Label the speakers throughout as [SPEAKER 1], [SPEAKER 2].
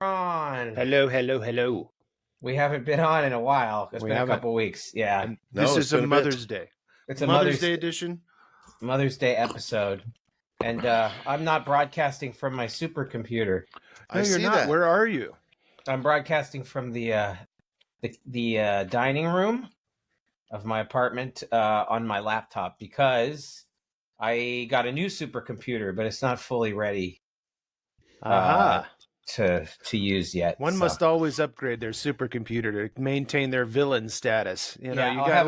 [SPEAKER 1] On.
[SPEAKER 2] Hello, hello, hello.
[SPEAKER 1] We haven't been on in a while. It's
[SPEAKER 2] We
[SPEAKER 1] been
[SPEAKER 2] haven't.
[SPEAKER 1] a couple weeks. Yeah.
[SPEAKER 2] And
[SPEAKER 3] No,
[SPEAKER 2] this
[SPEAKER 3] it's
[SPEAKER 2] is a
[SPEAKER 3] been a bit.
[SPEAKER 2] Mother's Day.
[SPEAKER 1] It's a
[SPEAKER 2] Mother's Day edition.
[SPEAKER 1] Mother's Day episode. And I'm not broadcasting from my supercomputer.
[SPEAKER 2] No, you're not.
[SPEAKER 3] that.
[SPEAKER 2] Where are you?
[SPEAKER 1] I'm broadcasting from the dining room of my apartment on my laptop because I got a new supercomputer, but it's not fully ready to use yet.
[SPEAKER 2] One must always upgrade their supercomputer to maintain their villain status. You know,
[SPEAKER 1] Yeah,
[SPEAKER 2] you
[SPEAKER 1] I'll
[SPEAKER 2] got
[SPEAKER 1] have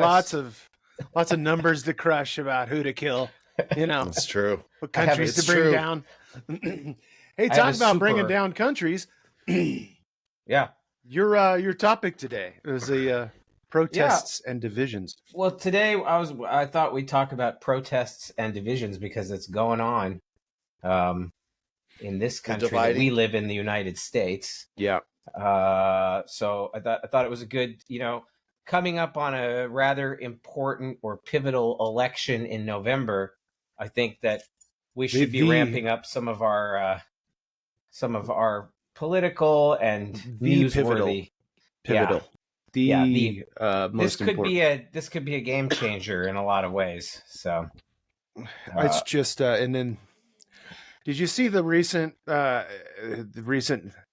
[SPEAKER 2] lots of numbers to crush about who to kill. You know,
[SPEAKER 3] That's true.
[SPEAKER 2] what countries to bring down. Hey, talk about bringing down countries.
[SPEAKER 1] Yeah.
[SPEAKER 2] Your topic today is protests and divisions.
[SPEAKER 1] Well, today I thought we'd talk about protests and divisions because it's going on in this country that we live in, the United States.
[SPEAKER 2] Yeah.
[SPEAKER 1] So I thought it was a good, coming up on a rather important or pivotal election in November. I think that we should be ramping up some of our political and newsworthy.
[SPEAKER 2] Pivotal.
[SPEAKER 1] This could be a game changer in a lot of ways. So
[SPEAKER 2] it's just and then did you see the recent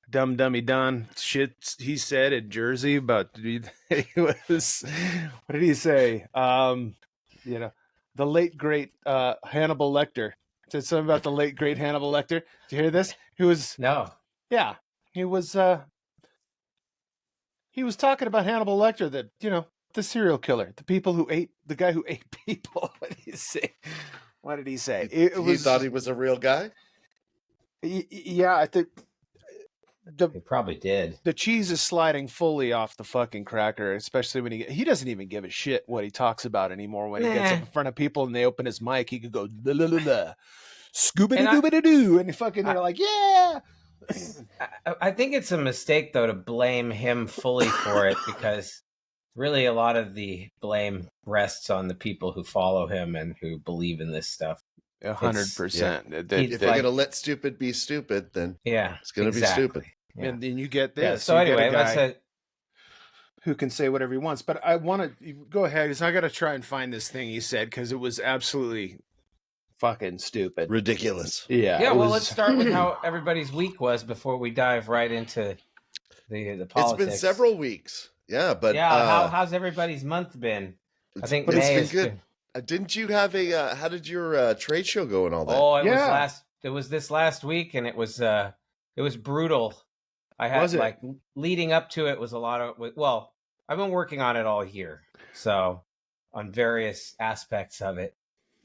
[SPEAKER 2] dummy Don shit he said in Jersey about what did he say? The late great Hannibal Lecter said something about the late great Hannibal Lecter. Did you hear this? He was talking about Hannibal Lecter, that the serial killer, the guy who ate people. What did he say? What did he say?
[SPEAKER 3] He thought he was a real guy?
[SPEAKER 2] Yeah, I think
[SPEAKER 1] he probably did.
[SPEAKER 2] The cheese is sliding fully off the fucking cracker, especially when he doesn't even give a shit what he talks about anymore. When he gets up in front of people and they open his mic, he could go scoobity-doobity-doo, and they're like, yeah.
[SPEAKER 1] I think it's a mistake, though, to blame him fully for it, because really a lot of the blame rests on the people who follow him and who believe in this stuff.
[SPEAKER 2] 100%.
[SPEAKER 3] If you're going to let stupid be stupid, then it's going to be stupid.
[SPEAKER 1] Yeah.
[SPEAKER 2] And then you get this.
[SPEAKER 1] Yeah, so anyway,
[SPEAKER 2] who can say whatever he wants. But I want to go ahead, because I got to try and find this thing he said, because it was absolutely fucking stupid.
[SPEAKER 3] Ridiculous.
[SPEAKER 2] Yeah.
[SPEAKER 1] Well, let's start with how everybody's week was before we dive right into the politics.
[SPEAKER 3] It's been several weeks. Yeah, but
[SPEAKER 1] how's everybody's month been? I think May
[SPEAKER 3] it's been good. Didn't you have how did your trade show go and all that?
[SPEAKER 1] Oh, it was this last week, and it was brutal. I had leading up to it was a lot of, I've been working on it all year. So on various aspects of it.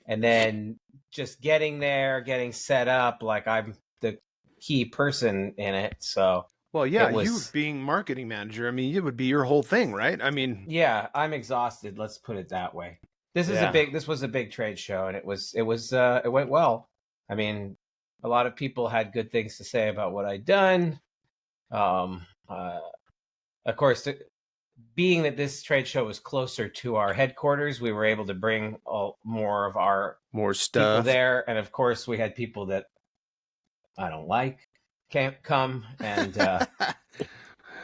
[SPEAKER 1] And then just getting there, getting set up, like I'm the key person in it. So,
[SPEAKER 2] you being marketing manager, I mean, it would be your whole thing, right? I mean,
[SPEAKER 1] yeah, I'm exhausted. Let's put it that way. This was a big trade show, and it went well. I mean, a lot of people had good things to say about what I'd done. Of course, being that this trade show was closer to our headquarters, we were able to bring more of our
[SPEAKER 2] stuff
[SPEAKER 1] people there. And of course, we had people that I don't like can't come and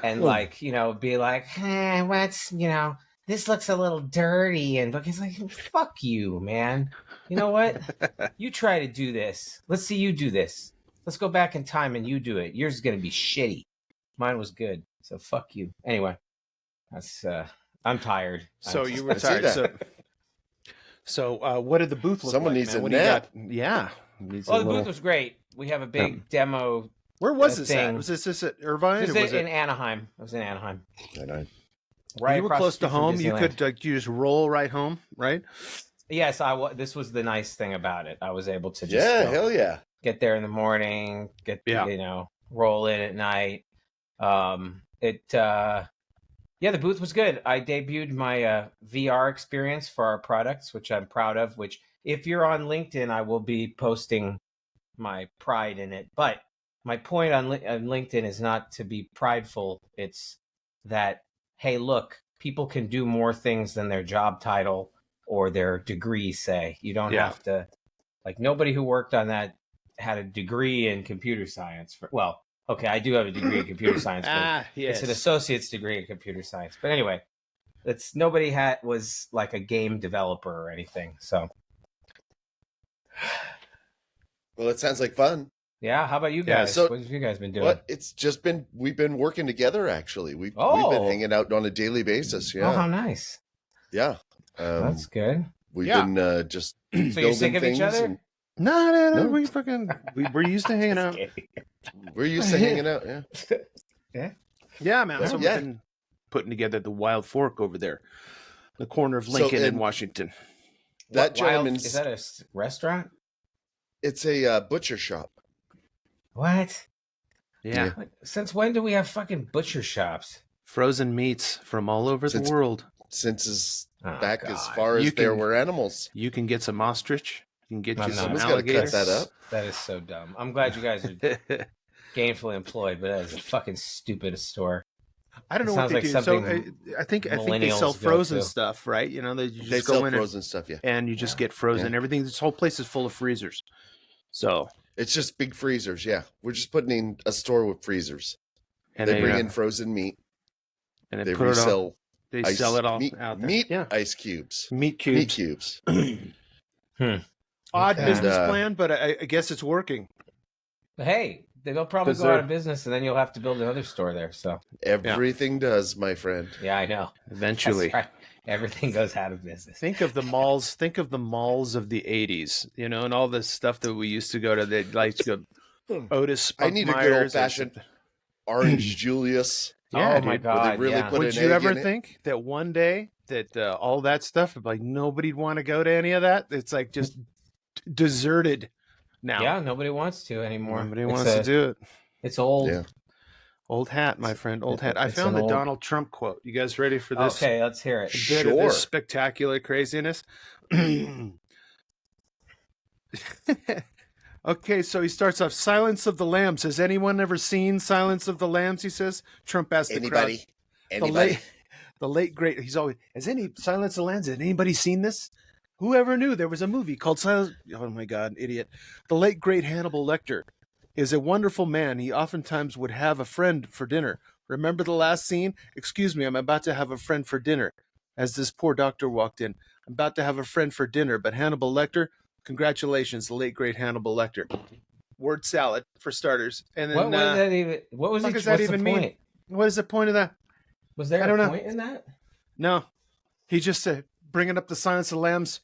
[SPEAKER 1] be like, what's, this looks a little dirty. And it's like, fuck you, man. You know what? You try to do this. Let's see you do this. Let's go back in time and you do it. Yours is going to be shitty. Mine was good. So fuck you. Anyway, that's I'm tired.
[SPEAKER 2] So you were tired. So what did the booth look like?
[SPEAKER 3] Someone needs a nap.
[SPEAKER 1] The booth was great. We have a big demo.
[SPEAKER 2] Where was this at? Was this at Irvine?
[SPEAKER 1] It was in Anaheim. I was in Anaheim.
[SPEAKER 2] Right. You were close to home. You could you just roll right home, right?
[SPEAKER 1] Yes, this was the nice thing about it. I was able to just
[SPEAKER 3] hell yeah,
[SPEAKER 1] get there in the morning, roll in at night. The booth was good. I debuted my VR experience for our products, which I'm proud of, which if you're on LinkedIn, I will be posting my pride in it. But my point on LinkedIn is not to be prideful. It's that, hey, look, people can do more things than their job title or their degree say. You don't have to, nobody who worked on that had a degree in computer science. Okay, I do have a degree in computer science, but
[SPEAKER 2] yes.
[SPEAKER 1] it's an associate's degree in computer science. But anyway, was like a game developer or anything. So,
[SPEAKER 3] Well, it sounds like fun.
[SPEAKER 1] yeah. How about you
[SPEAKER 2] Yeah,
[SPEAKER 1] guys?
[SPEAKER 3] so-
[SPEAKER 1] What have you guys been doing?
[SPEAKER 3] What? It's just been we've been working together. Actually, we've been
[SPEAKER 1] Oh.
[SPEAKER 3] hanging out on a daily basis.
[SPEAKER 1] Oh, how
[SPEAKER 3] Yeah,
[SPEAKER 1] nice.
[SPEAKER 3] yeah.
[SPEAKER 1] That's good.
[SPEAKER 3] We've
[SPEAKER 2] Yeah.
[SPEAKER 3] been just
[SPEAKER 1] So you're sick
[SPEAKER 3] building
[SPEAKER 1] of each
[SPEAKER 3] things
[SPEAKER 1] other?
[SPEAKER 3] and-
[SPEAKER 2] No.
[SPEAKER 3] No.
[SPEAKER 2] We're used to hanging
[SPEAKER 1] Just
[SPEAKER 2] out.
[SPEAKER 1] kidding.
[SPEAKER 3] we're used to hanging out. Yeah.
[SPEAKER 2] Yeah, man. So
[SPEAKER 3] Yeah.
[SPEAKER 2] we've been putting together the Wild Fork over there, the corner of
[SPEAKER 3] So,
[SPEAKER 2] Lincoln and
[SPEAKER 3] and-
[SPEAKER 2] Washington.
[SPEAKER 3] That
[SPEAKER 1] Wild-
[SPEAKER 3] gentleman's.
[SPEAKER 1] is that a restaurant?
[SPEAKER 3] It's a butcher shop.
[SPEAKER 1] What?
[SPEAKER 2] Yeah.
[SPEAKER 1] Since when do we have fucking butcher shops?
[SPEAKER 2] Frozen meats from all over
[SPEAKER 3] Since-
[SPEAKER 2] the world.
[SPEAKER 3] Since as
[SPEAKER 1] Oh,
[SPEAKER 3] back as
[SPEAKER 1] God.
[SPEAKER 3] far as
[SPEAKER 2] You
[SPEAKER 3] there
[SPEAKER 2] can-
[SPEAKER 3] were animals.
[SPEAKER 2] You can get some ostrich. You can get
[SPEAKER 1] I'm
[SPEAKER 2] you some
[SPEAKER 1] not.
[SPEAKER 3] Someone's got to
[SPEAKER 2] alligator.
[SPEAKER 3] cut that up.
[SPEAKER 1] That is so dumb. I'm glad you guys are gainfully employed, but that is a fucking stupid store.
[SPEAKER 2] I don't
[SPEAKER 1] It
[SPEAKER 2] know what
[SPEAKER 1] sounds
[SPEAKER 2] they
[SPEAKER 1] like
[SPEAKER 2] do. So
[SPEAKER 1] something
[SPEAKER 2] I think they
[SPEAKER 1] millennials
[SPEAKER 2] sell
[SPEAKER 1] go
[SPEAKER 2] frozen
[SPEAKER 1] to.
[SPEAKER 2] stuff, right? You know, you just
[SPEAKER 3] They
[SPEAKER 2] go
[SPEAKER 3] sell
[SPEAKER 2] in
[SPEAKER 3] frozen stuff. Yeah,
[SPEAKER 2] and you just get frozen.
[SPEAKER 3] Yeah.
[SPEAKER 2] Everything. This whole place is full of freezers. So
[SPEAKER 3] it's just big freezers. Yeah, we're just putting in a store with freezers.
[SPEAKER 2] and
[SPEAKER 3] They bring in frozen meat.
[SPEAKER 2] and
[SPEAKER 3] They
[SPEAKER 2] put it on.
[SPEAKER 3] resell
[SPEAKER 2] They
[SPEAKER 3] ice,
[SPEAKER 2] sell it all
[SPEAKER 3] meat,
[SPEAKER 2] out there.
[SPEAKER 3] meat
[SPEAKER 2] Yeah,
[SPEAKER 3] ice cubes.
[SPEAKER 2] meat
[SPEAKER 3] Meat
[SPEAKER 2] cubes.
[SPEAKER 3] cubes.
[SPEAKER 2] Odd
[SPEAKER 1] Okay.
[SPEAKER 2] business
[SPEAKER 3] And,
[SPEAKER 2] plan, but I guess it's working.
[SPEAKER 1] Hey, they'll probably
[SPEAKER 2] 'Cause
[SPEAKER 1] go out
[SPEAKER 2] they're-
[SPEAKER 1] of business, and then you'll have to build another store there. So
[SPEAKER 3] Everything does, my friend.
[SPEAKER 1] yeah, I know.
[SPEAKER 2] Eventually.
[SPEAKER 1] That's right. Everything goes out of business.
[SPEAKER 2] Think of the malls. Think of the malls of the '80s, you know, and all the stuff that we used to go to. That like to go Otis.
[SPEAKER 3] I need a good
[SPEAKER 2] Spunkmeyer's
[SPEAKER 3] old-fashioned
[SPEAKER 2] and-
[SPEAKER 3] Orange Julius.
[SPEAKER 2] Yeah,
[SPEAKER 1] oh my
[SPEAKER 2] dude.
[SPEAKER 3] Where they
[SPEAKER 1] god!
[SPEAKER 3] really
[SPEAKER 1] Yeah.
[SPEAKER 3] put
[SPEAKER 2] Would
[SPEAKER 3] an
[SPEAKER 2] you
[SPEAKER 3] egg
[SPEAKER 2] ever
[SPEAKER 3] in it?
[SPEAKER 2] think that one day that all that stuff, like nobody'd want to go to any of that? It's like just deserted now.
[SPEAKER 1] Yeah, nobody wants to anymore.
[SPEAKER 2] Nobody
[SPEAKER 1] It's
[SPEAKER 2] wants to do it.
[SPEAKER 1] It's old.
[SPEAKER 3] Yeah.
[SPEAKER 2] Old hat, my friend. Old hat. I
[SPEAKER 1] It's
[SPEAKER 2] found
[SPEAKER 1] an
[SPEAKER 2] the
[SPEAKER 1] old-
[SPEAKER 2] Donald Trump quote. You guys ready for this?
[SPEAKER 1] Okay, let's hear it.
[SPEAKER 2] A bit of
[SPEAKER 3] Sure.
[SPEAKER 2] this spectacular craziness. Okay, so he starts off Silence of the Lambs. Has anyone ever seen Silence of the Lambs? He says. Trump asked the crowd.
[SPEAKER 3] Anybody?
[SPEAKER 2] The
[SPEAKER 3] Anybody?
[SPEAKER 2] late great. He's always. Has any Silence of the Lambs? Has anybody seen this? Whoever knew there was a movie called Silence? Oh my God, idiot! The late great Hannibal Lecter is a wonderful man. He oftentimes would have a friend for dinner. Remember the last scene? Excuse me, I'm about to have a friend for dinner. As this poor doctor walked in, I'm about to have a friend for dinner. But Hannibal Lecter, congratulations, the late great Hannibal Lecter. Word salad for starters, and then
[SPEAKER 1] What was that even? What was
[SPEAKER 2] fuck
[SPEAKER 1] it?
[SPEAKER 2] does that
[SPEAKER 1] What's
[SPEAKER 2] even
[SPEAKER 1] the
[SPEAKER 2] mean?
[SPEAKER 1] point?
[SPEAKER 2] what is the point of that?
[SPEAKER 1] Was there
[SPEAKER 2] I don't
[SPEAKER 1] a
[SPEAKER 2] know.
[SPEAKER 1] point in that?
[SPEAKER 2] No, he just said, bringing up the Silence of the Lambs.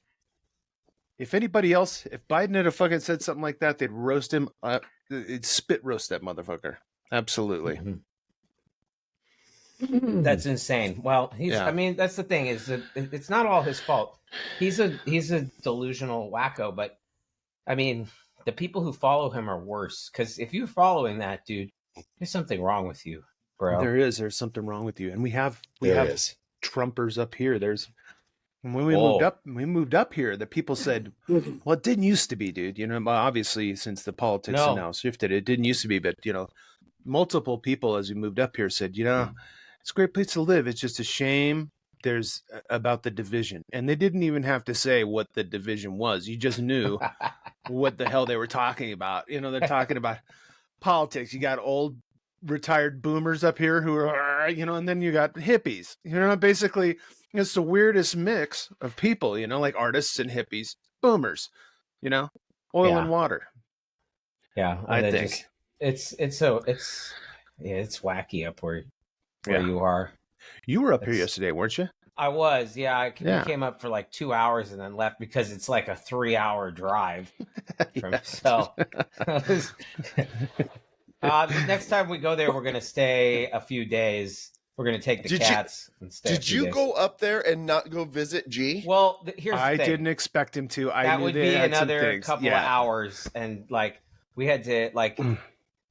[SPEAKER 2] If anybody else, if Biden had fucking said something like that, they'd roast him. It'd spit roast that motherfucker. Absolutely.
[SPEAKER 1] That's insane. Well, he's.
[SPEAKER 2] Yeah.
[SPEAKER 1] I mean, that's the thing is that it's not all his fault. He's a delusional wacko. But I mean, the people who follow him are worse. Because if you're following that dude, there's something wrong with you, bro.
[SPEAKER 2] There's something wrong with you, and we have
[SPEAKER 3] There is.
[SPEAKER 2] Trumpers up here. There's when
[SPEAKER 1] Whoa.
[SPEAKER 2] we moved up here. The people said, "Well, it didn't used to be, dude." You know, obviously since the politics
[SPEAKER 1] No.
[SPEAKER 2] have now shifted, it didn't used to be. But you know, multiple people as we moved up here said, you know, it's a great place to live. It's just a shame there's about the division, and they didn't even have to say what the division was. You just knew what the hell they were talking about. You know, they're talking about politics. You got old retired boomers up here who are, you know, and then you got hippies. You know, basically it's the weirdest mix of people, you know, like artists and hippies, boomers, you know, oil
[SPEAKER 1] Yeah.
[SPEAKER 2] and water.
[SPEAKER 1] Yeah,
[SPEAKER 2] I
[SPEAKER 1] and
[SPEAKER 2] think.
[SPEAKER 1] it's wacky up where
[SPEAKER 2] Yeah.
[SPEAKER 1] you are.
[SPEAKER 2] You were up here
[SPEAKER 1] It's-
[SPEAKER 2] yesterday, weren't you?
[SPEAKER 1] I was, yeah.
[SPEAKER 2] Yeah.
[SPEAKER 1] We came up for like 2 hours and then left because it's like a 3-hour drive from. So, the next time we go there, we're gonna stay a few days. We're gonna take the
[SPEAKER 3] Did you-
[SPEAKER 1] cats and stay. a
[SPEAKER 3] Did
[SPEAKER 1] few
[SPEAKER 3] you
[SPEAKER 1] days.
[SPEAKER 3] go up there and not go visit G?
[SPEAKER 1] Well, here's the
[SPEAKER 2] I
[SPEAKER 1] thing.
[SPEAKER 2] didn't expect him to. I
[SPEAKER 1] That
[SPEAKER 2] knew
[SPEAKER 1] would
[SPEAKER 2] they
[SPEAKER 1] be
[SPEAKER 2] had some
[SPEAKER 1] another
[SPEAKER 2] things.
[SPEAKER 1] couple
[SPEAKER 2] Yeah.
[SPEAKER 1] of hours, and like we had to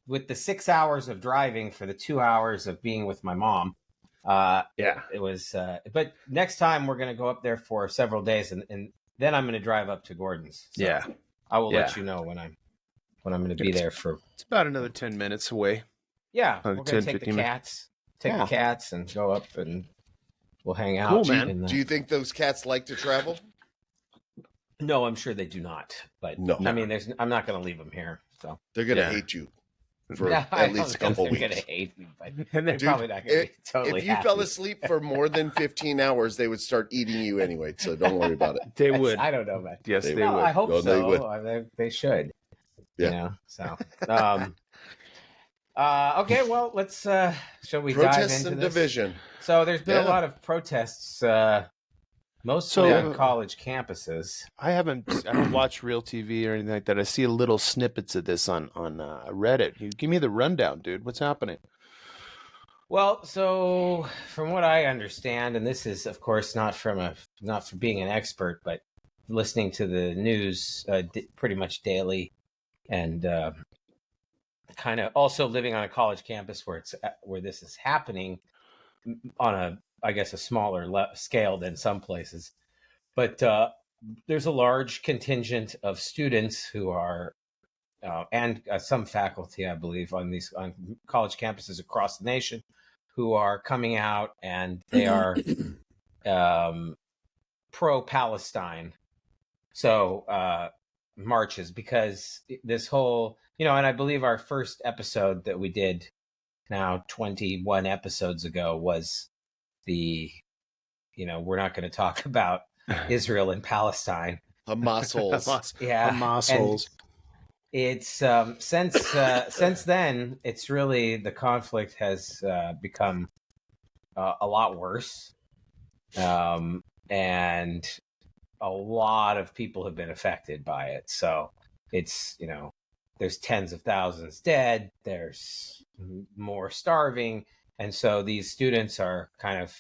[SPEAKER 1] with the 6 hours of driving for the 2 hours of being with my mom.
[SPEAKER 2] Yeah.
[SPEAKER 1] It was, but next time we're gonna go up there for several days, and then I'm gonna drive up to Gordon's. So
[SPEAKER 2] Yeah.
[SPEAKER 1] I will let
[SPEAKER 2] Yeah.
[SPEAKER 1] you know when I'm gonna be there for.
[SPEAKER 2] It's about another 10 minutes away.
[SPEAKER 1] Yeah,
[SPEAKER 2] Oh,
[SPEAKER 1] we're gonna
[SPEAKER 2] 10,
[SPEAKER 1] take the
[SPEAKER 2] 15 minutes.
[SPEAKER 1] cats, take
[SPEAKER 2] Yeah.
[SPEAKER 1] the cats, and go up and we'll hang out.
[SPEAKER 2] Cool, man.
[SPEAKER 1] in the-
[SPEAKER 3] Do you think those cats like to travel?
[SPEAKER 1] No, I'm sure they do not. But
[SPEAKER 3] No.
[SPEAKER 1] I mean, I'm not gonna leave them here. So
[SPEAKER 3] They're gonna
[SPEAKER 2] Yeah.
[SPEAKER 3] hate you. for
[SPEAKER 1] No, I
[SPEAKER 3] at least a
[SPEAKER 1] don't
[SPEAKER 3] couple
[SPEAKER 1] think they're
[SPEAKER 3] weeks.
[SPEAKER 1] gonna hate me, but
[SPEAKER 2] And
[SPEAKER 1] they're
[SPEAKER 2] then,
[SPEAKER 1] probably not gonna be totally
[SPEAKER 3] If you fell
[SPEAKER 1] happy.
[SPEAKER 3] asleep for more than 15 hours, they would start eating you anyway. So don't worry about it.
[SPEAKER 2] they would.
[SPEAKER 1] I don't know, man.
[SPEAKER 2] Yes,
[SPEAKER 3] They
[SPEAKER 2] they
[SPEAKER 1] No,
[SPEAKER 2] would.
[SPEAKER 1] I hope
[SPEAKER 3] No, they would.
[SPEAKER 1] so. They should.
[SPEAKER 3] Yeah.
[SPEAKER 1] You know. So. Okay. Well, let's. Shall we dive
[SPEAKER 3] Protests
[SPEAKER 1] into
[SPEAKER 3] and
[SPEAKER 1] this?
[SPEAKER 3] division.
[SPEAKER 1] So there's been a
[SPEAKER 3] Yeah.
[SPEAKER 1] lot of protests, mostly
[SPEAKER 2] So-
[SPEAKER 1] on college campuses.
[SPEAKER 2] I don't watch real TV or anything like that. I see little snippets of this on Reddit. You give me the rundown, dude. What's happening?
[SPEAKER 1] Well, so from what I understand, and this is, of course, not from being an expert, but listening to the news pretty much daily, and kind of also living on a college campus where this is happening on I guess, a smaller scale than some places. But there's a large contingent of students who are, and some faculty, I believe, on college campuses across the nation, who are coming out, and they are pro-Palestine. So marches, because this whole, and I believe our first episode that we did now 21 episodes ago was we're not going to talk about Israel and Palestine.
[SPEAKER 3] Hamas holes.
[SPEAKER 1] Yeah.
[SPEAKER 2] Hamas
[SPEAKER 1] and
[SPEAKER 2] holes.
[SPEAKER 1] It's since then, it's really, the conflict has become a lot worse. And a lot of people have been affected by it. So it's, there's tens of thousands dead, there's more starving. And so these students are kind of,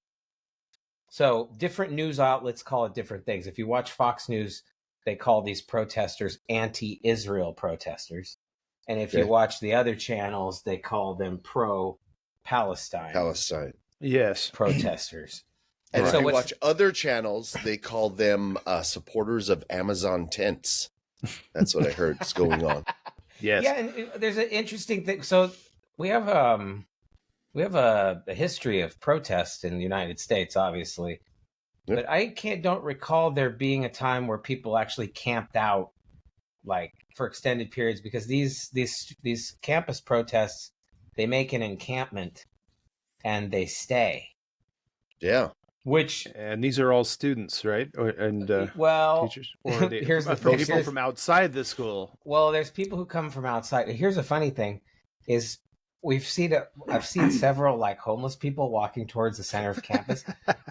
[SPEAKER 1] so different news outlets call it different things. If you watch Fox News, they call these protesters anti-Israel protesters. And if you watch the other channels, they call them pro-Palestine
[SPEAKER 2] Yes.
[SPEAKER 1] protesters.
[SPEAKER 3] And
[SPEAKER 1] Right.
[SPEAKER 3] if
[SPEAKER 1] So
[SPEAKER 3] you
[SPEAKER 1] what's-
[SPEAKER 3] watch other channels, they call them supporters of Amazon tents. That's what I heard is going on.
[SPEAKER 2] Yes.
[SPEAKER 1] Yeah, and there's an interesting thing. So we have a history of protests in the United States, obviously,
[SPEAKER 3] Yep.
[SPEAKER 1] but I don't recall there being a time where people actually camped out, like, for extended periods, because these campus protests, they make an encampment and they stay.
[SPEAKER 3] Yeah.
[SPEAKER 1] Which,
[SPEAKER 2] And these are all students, right? And
[SPEAKER 1] well,
[SPEAKER 2] teachers, or are they
[SPEAKER 1] here's the thing.
[SPEAKER 2] people from outside the school?
[SPEAKER 1] Well, there's people who come from outside. Here's a funny thing: is I've seen several, like, homeless people walking towards the center of campus.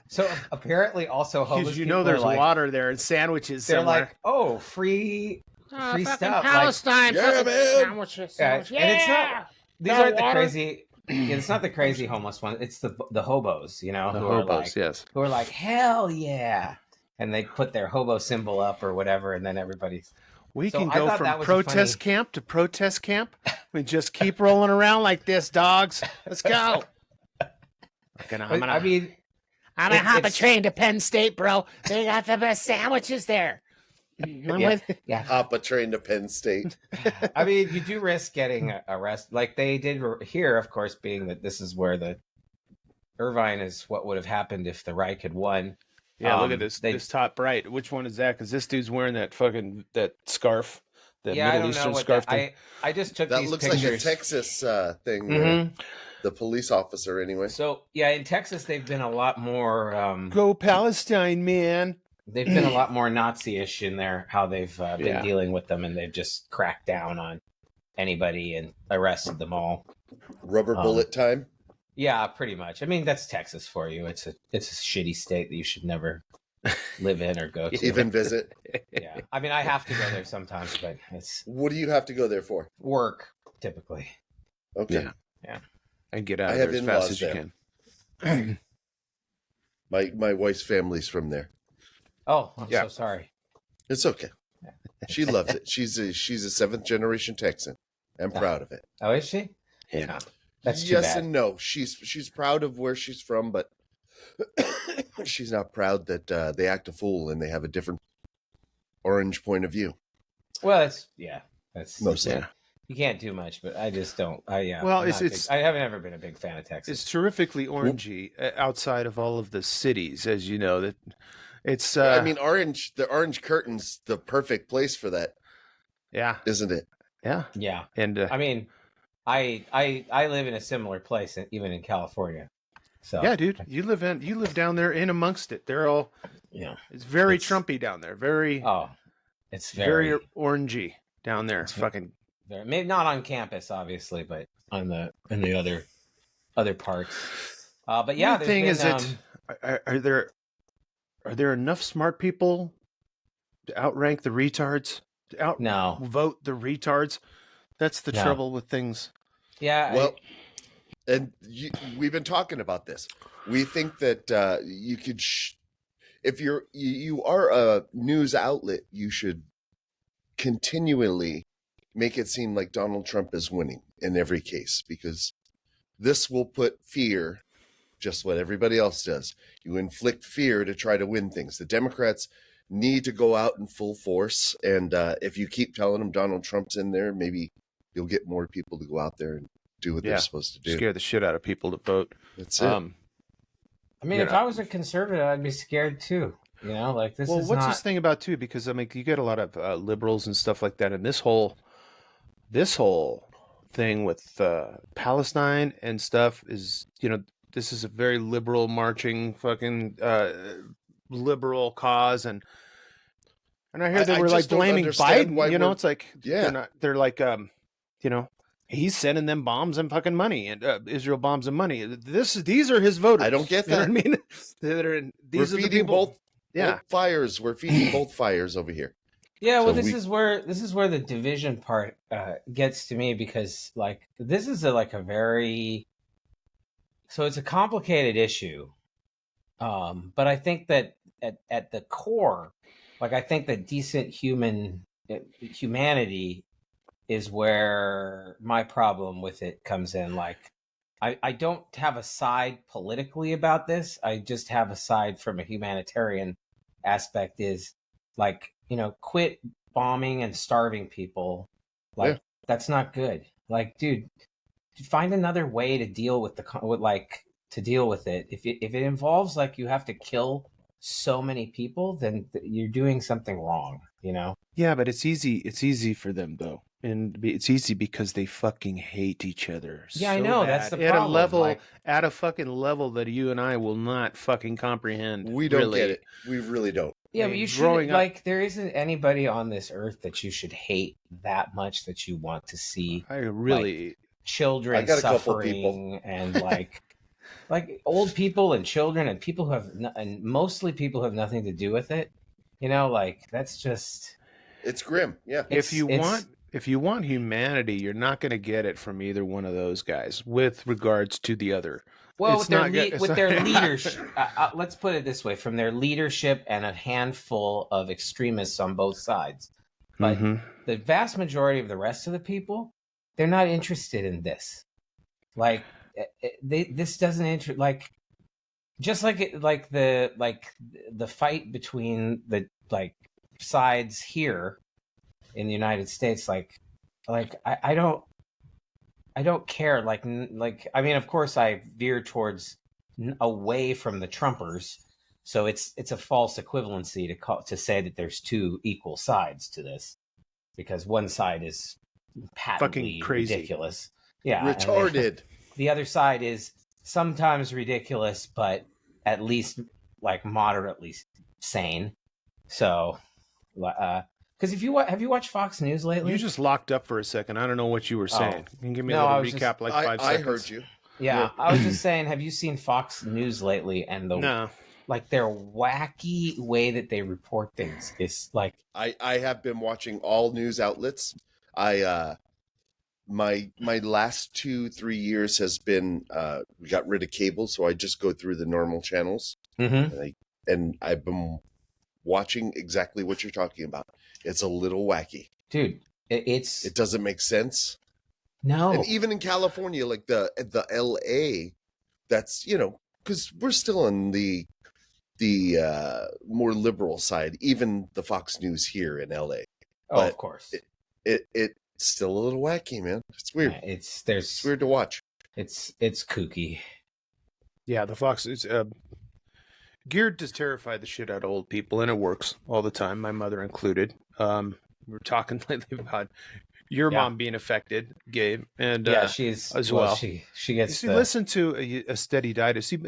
[SPEAKER 1] So apparently, also homeless.
[SPEAKER 2] Because
[SPEAKER 1] people
[SPEAKER 2] there's
[SPEAKER 1] are like,
[SPEAKER 2] water there and sandwiches
[SPEAKER 1] They're
[SPEAKER 2] somewhere.
[SPEAKER 1] like, oh, free stuff.
[SPEAKER 4] Palestine,
[SPEAKER 3] Yeah,
[SPEAKER 4] fucking
[SPEAKER 3] man.
[SPEAKER 4] sandwiches.
[SPEAKER 1] And it's not. These
[SPEAKER 4] Got
[SPEAKER 1] aren't the
[SPEAKER 4] water?
[SPEAKER 1] crazy. It's not the crazy homeless ones. It's the hobos,
[SPEAKER 2] the
[SPEAKER 1] who
[SPEAKER 2] hobos,
[SPEAKER 1] are like,
[SPEAKER 2] yes.
[SPEAKER 1] who are like, hell yeah, and they put their hobo symbol up or whatever, and then everybody's.
[SPEAKER 2] We
[SPEAKER 1] So
[SPEAKER 2] can
[SPEAKER 1] I
[SPEAKER 2] go
[SPEAKER 1] thought
[SPEAKER 2] from
[SPEAKER 1] that was a
[SPEAKER 2] protest
[SPEAKER 1] funny-
[SPEAKER 2] camp to protest camp. We just keep rolling around like this, dogs. Let's go.
[SPEAKER 1] I mean,
[SPEAKER 4] I'm gonna hop a
[SPEAKER 1] it's-
[SPEAKER 4] train to Penn State, bro. They got the best sandwiches there.
[SPEAKER 1] yeah.
[SPEAKER 3] Hop a train to Penn State.
[SPEAKER 1] I mean, you do risk getting arrested, like they did here, of course, being that this is where the Irvine is what would have happened if the Reich had won.
[SPEAKER 2] Yeah, look at this.
[SPEAKER 1] they-
[SPEAKER 2] This top right. Which one is that? Because this dude's wearing that scarf, that
[SPEAKER 1] Yeah, I
[SPEAKER 2] Middle
[SPEAKER 1] don't know
[SPEAKER 2] Eastern
[SPEAKER 1] what
[SPEAKER 2] scarf
[SPEAKER 1] that,
[SPEAKER 2] thing.
[SPEAKER 1] I just took
[SPEAKER 3] That
[SPEAKER 1] these
[SPEAKER 3] looks
[SPEAKER 1] pictures.
[SPEAKER 3] like a Texas thing.
[SPEAKER 1] Mhm.
[SPEAKER 3] The police officer, anyway.
[SPEAKER 1] So yeah, in Texas they've been a lot more.
[SPEAKER 2] Go Palestine, man!
[SPEAKER 1] They've been a lot more Nazi-ish in there, how they've been
[SPEAKER 2] Yeah.
[SPEAKER 1] dealing with them, and they've just cracked down on anybody and arrested them all.
[SPEAKER 3] Rubber bullet time.
[SPEAKER 1] Yeah, pretty much. I mean, that's Texas for you. It's a shitty state that you should never live in or go to.
[SPEAKER 3] Even visit.
[SPEAKER 1] Yeah, I mean, I have to go there sometimes, but it's
[SPEAKER 3] What do you have to go there for?
[SPEAKER 1] work typically.
[SPEAKER 3] Okay.
[SPEAKER 2] Yeah. And get out
[SPEAKER 3] I
[SPEAKER 2] of
[SPEAKER 3] have
[SPEAKER 2] there as
[SPEAKER 3] in-laws
[SPEAKER 2] fast as you
[SPEAKER 3] there.
[SPEAKER 2] can.
[SPEAKER 3] My wife's family's from there.
[SPEAKER 1] Oh, I'm
[SPEAKER 2] Yeah.
[SPEAKER 1] so sorry.
[SPEAKER 3] It's okay. She loves it. She's a seventh generation Texan. I'm proud of it.
[SPEAKER 1] Oh, is she?
[SPEAKER 2] Yeah.
[SPEAKER 1] That's too
[SPEAKER 3] Yes
[SPEAKER 1] bad.
[SPEAKER 3] and no. She's proud of where she's from, but she's not proud that they act a fool and they have a different orange point of view.
[SPEAKER 1] Well, that's
[SPEAKER 3] Mostly.
[SPEAKER 2] Yeah.
[SPEAKER 1] you can't do much, but I just don't.
[SPEAKER 2] Well,
[SPEAKER 1] I'm
[SPEAKER 2] it's-
[SPEAKER 1] not
[SPEAKER 2] it's-
[SPEAKER 1] I haven't ever been a big fan of Texas.
[SPEAKER 2] It's terrifically orangey outside of all of the cities, as you know. That it's.
[SPEAKER 3] I mean, the orange curtain's the perfect place for that,
[SPEAKER 2] yeah,
[SPEAKER 3] isn't it?
[SPEAKER 2] yeah,
[SPEAKER 1] Yeah,
[SPEAKER 2] and
[SPEAKER 1] I mean, I live in a similar place, even in California. So
[SPEAKER 2] Yeah, dude, you live down there in amongst it. They're all
[SPEAKER 1] yeah,
[SPEAKER 2] it's very
[SPEAKER 1] it's
[SPEAKER 2] Trumpy down there. Very
[SPEAKER 1] oh, it's
[SPEAKER 2] very
[SPEAKER 1] very
[SPEAKER 2] orangey down there.
[SPEAKER 1] it's
[SPEAKER 2] Fucking
[SPEAKER 1] very maybe not on campus, obviously, but on the in the other parts. But yeah,
[SPEAKER 2] weird
[SPEAKER 1] there's
[SPEAKER 2] thing
[SPEAKER 1] been
[SPEAKER 2] is are there enough smart people to outrank the retards? To
[SPEAKER 1] no,
[SPEAKER 2] outvote the retards? That's the
[SPEAKER 1] no,
[SPEAKER 2] trouble with things.
[SPEAKER 1] yeah,
[SPEAKER 3] Well, and we've been talking about this. We think that you could, if you are a news outlet, you should continually make it seem like Donald Trump is winning in every case, because this will put fear, just what everybody else does. You inflict fear to try to win things. The Democrats need to go out in full force, and if you keep telling them Donald Trump's in there, maybe you'll get more people to go out there and do what they're supposed to do.
[SPEAKER 2] Scare the shit out of people to vote.
[SPEAKER 3] That's it.
[SPEAKER 1] I mean, if I was a conservative, I'd be scared too. You know, like this is
[SPEAKER 2] what's
[SPEAKER 1] not.
[SPEAKER 2] this thing about too? Because I mean, you get a lot of liberals and stuff like that, and this whole thing with Palestine and stuff is, this is a very liberal marching fucking liberal cause, and I hear they
[SPEAKER 3] I
[SPEAKER 2] were like
[SPEAKER 3] just don't
[SPEAKER 2] blaming
[SPEAKER 3] understand
[SPEAKER 2] Biden.
[SPEAKER 3] why
[SPEAKER 2] It's like
[SPEAKER 3] Yeah.
[SPEAKER 2] they're like he's sending them bombs and fucking money, and Israel bombs and money. These are his voters.
[SPEAKER 3] I don't get
[SPEAKER 2] You know
[SPEAKER 3] that.
[SPEAKER 2] what I mean? These
[SPEAKER 3] We're
[SPEAKER 2] are the
[SPEAKER 3] feeding
[SPEAKER 2] people.
[SPEAKER 3] both
[SPEAKER 2] Yeah.
[SPEAKER 3] fires. We're feeding both fires over here.
[SPEAKER 1] Yeah, well,
[SPEAKER 3] So
[SPEAKER 1] this is where the division part gets to me, because like this is a very, so it's a complicated issue, but I think that at the core, like I think that decent humanity is where my problem with it comes in. Like I don't have a side politically about this. I just have a side from a humanitarian aspect, is like, quit bombing and starving people. Like that's not good. Like, dude, find another way to deal with to deal with it. If it involves like you have to kill so many people, then you're doing something wrong,
[SPEAKER 2] Yeah, but it's easy. It's easy for them though, and it's easy because they fucking hate each other.
[SPEAKER 1] Yeah, I
[SPEAKER 2] so
[SPEAKER 1] know, that's
[SPEAKER 2] bad.
[SPEAKER 1] the
[SPEAKER 2] At a
[SPEAKER 1] problem,
[SPEAKER 2] level,
[SPEAKER 1] like-
[SPEAKER 2] at a fucking level that you and I will not fucking comprehend.
[SPEAKER 3] We don't
[SPEAKER 2] really.
[SPEAKER 3] get it. We really don't.
[SPEAKER 1] Yeah,
[SPEAKER 2] I
[SPEAKER 1] but
[SPEAKER 2] mean,
[SPEAKER 1] you should
[SPEAKER 2] growing up-
[SPEAKER 1] like there isn't anybody on this earth that you should hate that much that you want to see
[SPEAKER 2] I really.
[SPEAKER 1] children
[SPEAKER 3] I got a couple
[SPEAKER 1] suffering and like old people and children and people who have and mostly people who have nothing to do with it. Like that's just
[SPEAKER 3] It's grim. Yeah.
[SPEAKER 2] If you
[SPEAKER 1] it's-
[SPEAKER 2] want humanity, you're not going to get it from either one of those guys. With regards to the other,
[SPEAKER 1] well,
[SPEAKER 2] It's
[SPEAKER 1] with their
[SPEAKER 2] not good- it's
[SPEAKER 1] with
[SPEAKER 2] not-
[SPEAKER 1] their leadership. Let's put it this way: from their leadership and a handful of extremists on both sides. But
[SPEAKER 2] Mhm.
[SPEAKER 1] the vast majority of the rest of the people, they're not interested in this. Like this doesn't like just like the fight between the sides here in the United States. I don't care. Like I mean, of course, I veer towards away from the Trumpers. So it's a false equivalency to say that there's two equal sides to this, because one side is patently
[SPEAKER 2] Fucking crazy.
[SPEAKER 1] ridiculous. Yeah, and
[SPEAKER 3] Retarded.
[SPEAKER 1] the other side is sometimes ridiculous, but at least like moderately sane. So, because have you watched Fox News lately?
[SPEAKER 2] You just locked up for a second. I don't know what you were saying. Can you give me a
[SPEAKER 1] No, I
[SPEAKER 2] little
[SPEAKER 1] was
[SPEAKER 2] recap,
[SPEAKER 1] just-
[SPEAKER 2] like
[SPEAKER 3] I
[SPEAKER 2] 5 seconds?
[SPEAKER 3] heard you.
[SPEAKER 1] yeah, I was just saying, have you seen Fox News lately? And
[SPEAKER 2] No.
[SPEAKER 1] like their wacky way that they report things is like,
[SPEAKER 3] I have been watching all news outlets. My last 2-3 years has been we got rid of cable, so I just go through the normal channels, and I've been watching exactly what you're talking about. It's a little wacky.
[SPEAKER 1] dude,
[SPEAKER 3] It doesn't make sense.
[SPEAKER 1] no.
[SPEAKER 3] And even in California, like the LA, that's, because we're still on the more liberal side, even the Fox News here in LA.
[SPEAKER 1] Oh,
[SPEAKER 3] but
[SPEAKER 1] of course.
[SPEAKER 3] It's still a little wacky, man. It's weird.
[SPEAKER 1] Yeah,
[SPEAKER 3] It's
[SPEAKER 1] it's
[SPEAKER 3] weird to watch.
[SPEAKER 1] it's kooky.
[SPEAKER 2] Yeah, the Fox is geared to terrify the shit out of old people, and it works all the time, my mother included. We were talking lately about your
[SPEAKER 1] Yeah.
[SPEAKER 2] mom being affected, Gabe, and
[SPEAKER 1] Yeah, she's
[SPEAKER 2] as
[SPEAKER 1] well.
[SPEAKER 2] well.
[SPEAKER 1] She
[SPEAKER 2] You
[SPEAKER 1] gets
[SPEAKER 2] see,
[SPEAKER 1] the
[SPEAKER 2] listen to a steady diet. See,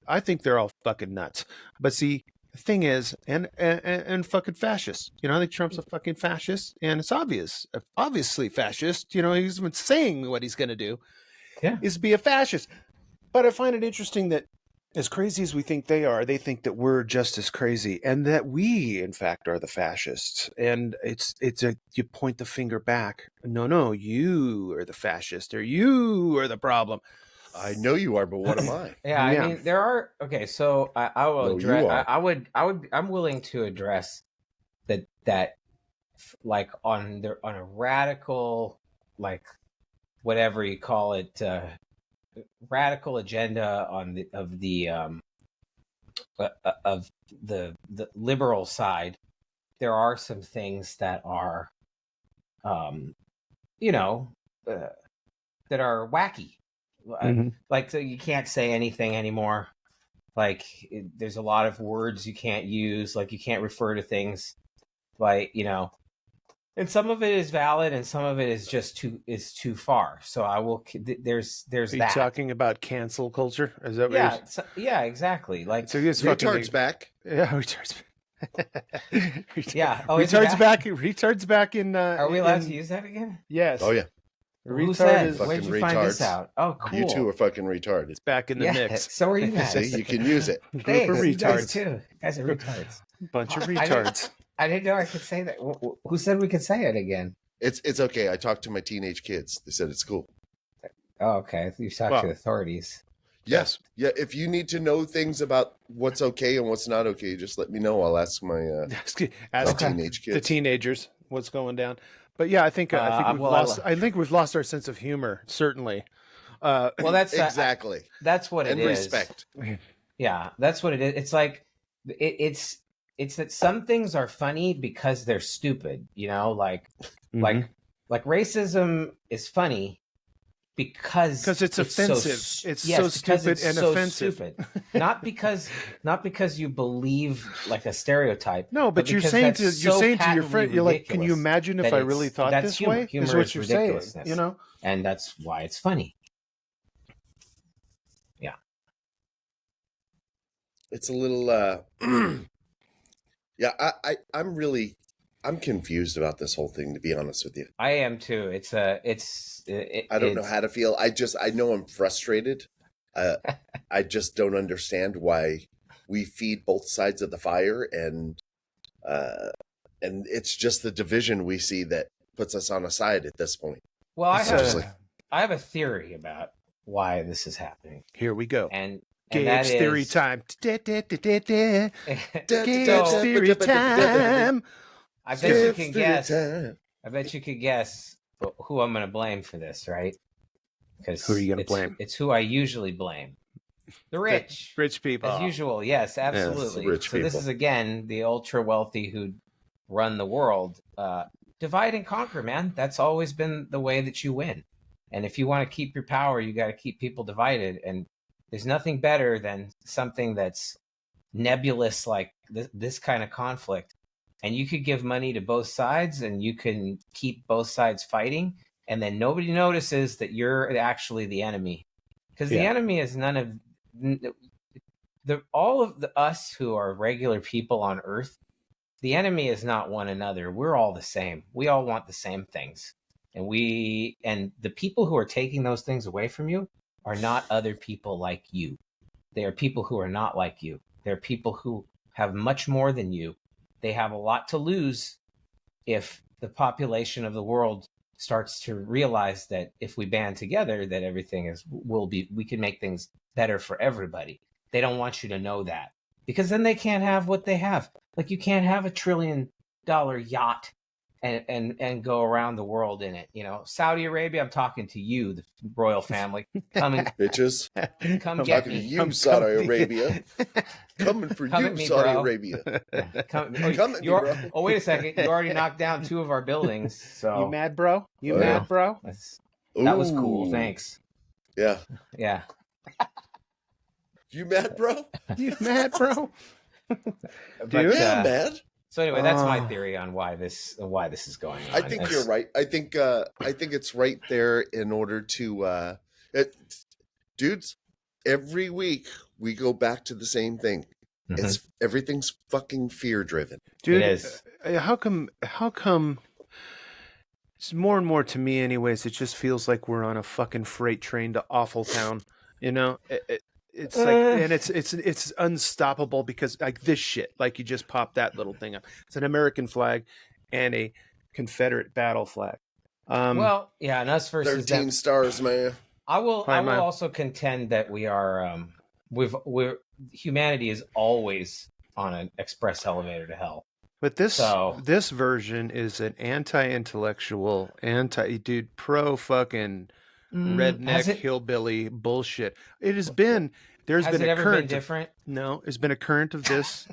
[SPEAKER 2] I think they're all fucking nuts. But see, the thing is, and fucking fascist. I think Trump's a fucking fascist, and it's obviously fascist. He's been saying what he's going to do
[SPEAKER 1] yeah.
[SPEAKER 2] is be a fascist. But I find it interesting that as crazy as we think they are, they think that we're just as crazy, and that we, in fact, are the fascists. And you point the finger back. No, you are the fascist, or you are the problem.
[SPEAKER 3] I know you are, but what am I?
[SPEAKER 1] Yeah, I
[SPEAKER 2] Yeah.
[SPEAKER 1] mean, there are okay. So I will
[SPEAKER 3] No,
[SPEAKER 1] address.
[SPEAKER 3] you are.
[SPEAKER 1] I'm willing to address that like on a radical, like whatever you call it, radical agenda of the liberal side. There are some things that are, you know, that are wacky. Like, so you can't say anything anymore. Like, there's a lot of words you can't use. Like, you can't refer to things like, and some of it is valid, and some of it is just too far. So I will. There's
[SPEAKER 2] Are you
[SPEAKER 1] that.
[SPEAKER 2] talking about cancel culture? Is that what
[SPEAKER 1] Yeah,
[SPEAKER 2] you're...
[SPEAKER 1] yeah, exactly. Like,
[SPEAKER 2] So it's fucking
[SPEAKER 3] Retard's back.
[SPEAKER 2] Yeah, retards.
[SPEAKER 1] yeah. Oh, is it
[SPEAKER 2] retards back? Retards back in.
[SPEAKER 1] Are we allowed to use that again?
[SPEAKER 2] Yes.
[SPEAKER 3] Oh yeah,
[SPEAKER 1] Who
[SPEAKER 2] Retard
[SPEAKER 1] said?
[SPEAKER 2] is
[SPEAKER 1] Where'd
[SPEAKER 3] fucking
[SPEAKER 1] you find this
[SPEAKER 3] retards.
[SPEAKER 1] out? Oh, cool.
[SPEAKER 3] You two are fucking retarded.
[SPEAKER 2] it's back in the
[SPEAKER 1] yeah,
[SPEAKER 2] mix.
[SPEAKER 1] so are you guys.
[SPEAKER 3] See, you can use it.
[SPEAKER 2] Group
[SPEAKER 1] Thanks,
[SPEAKER 2] of
[SPEAKER 1] you guys
[SPEAKER 2] retards.
[SPEAKER 1] too. You guys are retards.
[SPEAKER 2] Bunch of
[SPEAKER 1] I didn't-
[SPEAKER 2] retards.
[SPEAKER 1] I didn't know I could say that. Who said we could say it again?
[SPEAKER 3] It's okay. I talked to my teenage kids. They said it's cool.
[SPEAKER 1] Oh, okay. You talked to the authorities.
[SPEAKER 3] Yes. Yeah. If you need to know things about what's okay and what's not okay, just let me know. I'll ask my
[SPEAKER 2] Ask
[SPEAKER 3] teenage kids.
[SPEAKER 2] the teenagers what's going down. But yeah, I think we've lost our sense of humor. Certainly.
[SPEAKER 1] Well, that's
[SPEAKER 3] exactly.
[SPEAKER 1] that's what it
[SPEAKER 3] and
[SPEAKER 1] is.
[SPEAKER 3] respect.
[SPEAKER 1] Yeah, that's what it is. It's like it's that some things are funny because they're stupid. Like racism is funny because
[SPEAKER 2] it's offensive. It's so stupid and offensive.
[SPEAKER 1] Stupid. Not because you believe like a stereotype.
[SPEAKER 2] No, but you're saying to your friend, you're like, can you imagine if I really thought this way?
[SPEAKER 1] Humor
[SPEAKER 2] is what
[SPEAKER 1] is
[SPEAKER 2] you're saying,
[SPEAKER 1] ridiculousness. And that's why it's funny. Yeah.
[SPEAKER 3] It's a little yeah, I'm confused about this whole thing, to be honest with you.
[SPEAKER 1] I am too.
[SPEAKER 3] I don't know how to feel. I know I'm frustrated. I just don't understand why we feed both sides of the fire, and it's just the division we see that puts us on a side at this point.
[SPEAKER 1] Well, I have a theory about why this is happening.
[SPEAKER 2] Here we go.
[SPEAKER 1] And
[SPEAKER 2] Gabe's theory time. Gabe's
[SPEAKER 1] So,
[SPEAKER 2] theory time.
[SPEAKER 1] I bet you can guess. I bet you could guess who I'm going to blame for this, right? Because
[SPEAKER 2] who are you going to blame?
[SPEAKER 1] It's who I usually blame. The rich.
[SPEAKER 2] Rich people.
[SPEAKER 1] As usual. Yes, absolutely.
[SPEAKER 3] Rich people.
[SPEAKER 1] This is, again, the ultra wealthy who run the world. Divide and conquer, man. That's always been the way that you win. And if you want to keep your power, you got to keep people divided. And there's nothing better than something that's nebulous like this kind of conflict. And you could give money to both sides and you can keep both sides fighting. And then nobody notices that you're actually the enemy. Because the enemy is none of all of us who are regular people on Earth. The enemy is not one another. We're all the same. We all want the same things. And the people who are taking those things away from you are not other people like you. They are people who are not like you. They're people who have much more than you. They have a lot to lose if the population of the world starts to realize that if we band together, that everything we can make things better for everybody. They don't want you to know that, because then they can't have what they have. Like, you can't have $1 trillion yacht and go around the world in it. Saudi Arabia, I'm talking to you, the royal family.
[SPEAKER 3] Bitches.
[SPEAKER 1] Come
[SPEAKER 3] I'm
[SPEAKER 1] get
[SPEAKER 3] talking
[SPEAKER 1] me.
[SPEAKER 3] to you, Saudi Arabia. Coming for
[SPEAKER 1] Come
[SPEAKER 3] you,
[SPEAKER 1] at me,
[SPEAKER 3] Saudi
[SPEAKER 1] bro.
[SPEAKER 3] Arabia.
[SPEAKER 1] Come
[SPEAKER 3] Come at me, bro.
[SPEAKER 1] Oh, wait a second. You already knocked down 2 of our buildings. So
[SPEAKER 2] You mad, bro? You
[SPEAKER 3] Oh,
[SPEAKER 2] mad,
[SPEAKER 3] yeah.
[SPEAKER 2] bro?
[SPEAKER 1] that was cool.
[SPEAKER 3] Ooh.
[SPEAKER 1] Thanks.
[SPEAKER 3] Yeah.
[SPEAKER 1] Yeah.
[SPEAKER 3] You mad, bro?
[SPEAKER 2] You mad, bro?
[SPEAKER 1] But,
[SPEAKER 2] Dude?
[SPEAKER 3] Yeah, I'm mad.
[SPEAKER 1] So anyway, that's my theory on why this is going on.
[SPEAKER 3] I think you're right. I think it's right there in order to dudes, every week we go back to the same thing. It's everything's fucking fear driven.
[SPEAKER 2] Dude,
[SPEAKER 1] It is.
[SPEAKER 2] How come it's more and more to me anyways, it just feels like we're on a fucking freight train to awful town, you know? It's like, and it's unstoppable because like this shit, like you just popped that little thing up. It's an American flag and a Confederate battle flag.
[SPEAKER 1] Well, yeah, and us versus
[SPEAKER 3] 13
[SPEAKER 1] them.
[SPEAKER 3] stars, man.
[SPEAKER 1] I will also contend that we are humanity is always on an express elevator to hell.
[SPEAKER 2] But this version is an anti-intellectual, dude, pro fucking redneck hillbilly bullshit. It has been. There's
[SPEAKER 1] Has
[SPEAKER 2] been
[SPEAKER 1] it
[SPEAKER 2] a
[SPEAKER 1] ever
[SPEAKER 2] current.
[SPEAKER 1] been different?
[SPEAKER 2] No, there's been a current of this.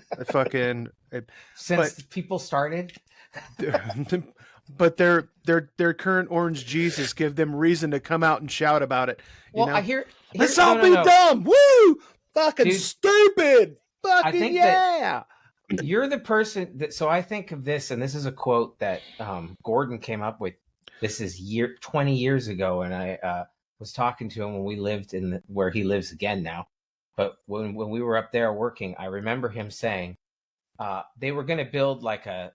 [SPEAKER 1] Since people started.
[SPEAKER 2] But their current orange Jesus give them reason to come out and shout about it. You know?
[SPEAKER 1] I hear
[SPEAKER 2] let's all be dumb. Woo! Fucking
[SPEAKER 1] Dude,
[SPEAKER 2] stupid. Fucking
[SPEAKER 1] I think
[SPEAKER 2] yeah.
[SPEAKER 1] You're the person that. So I think of this, and this is a quote that Gordon came up with. This is 20 years ago, and I was talking to him when we lived where he lives again now. But when we were up there working, I remember him saying they were going to build like a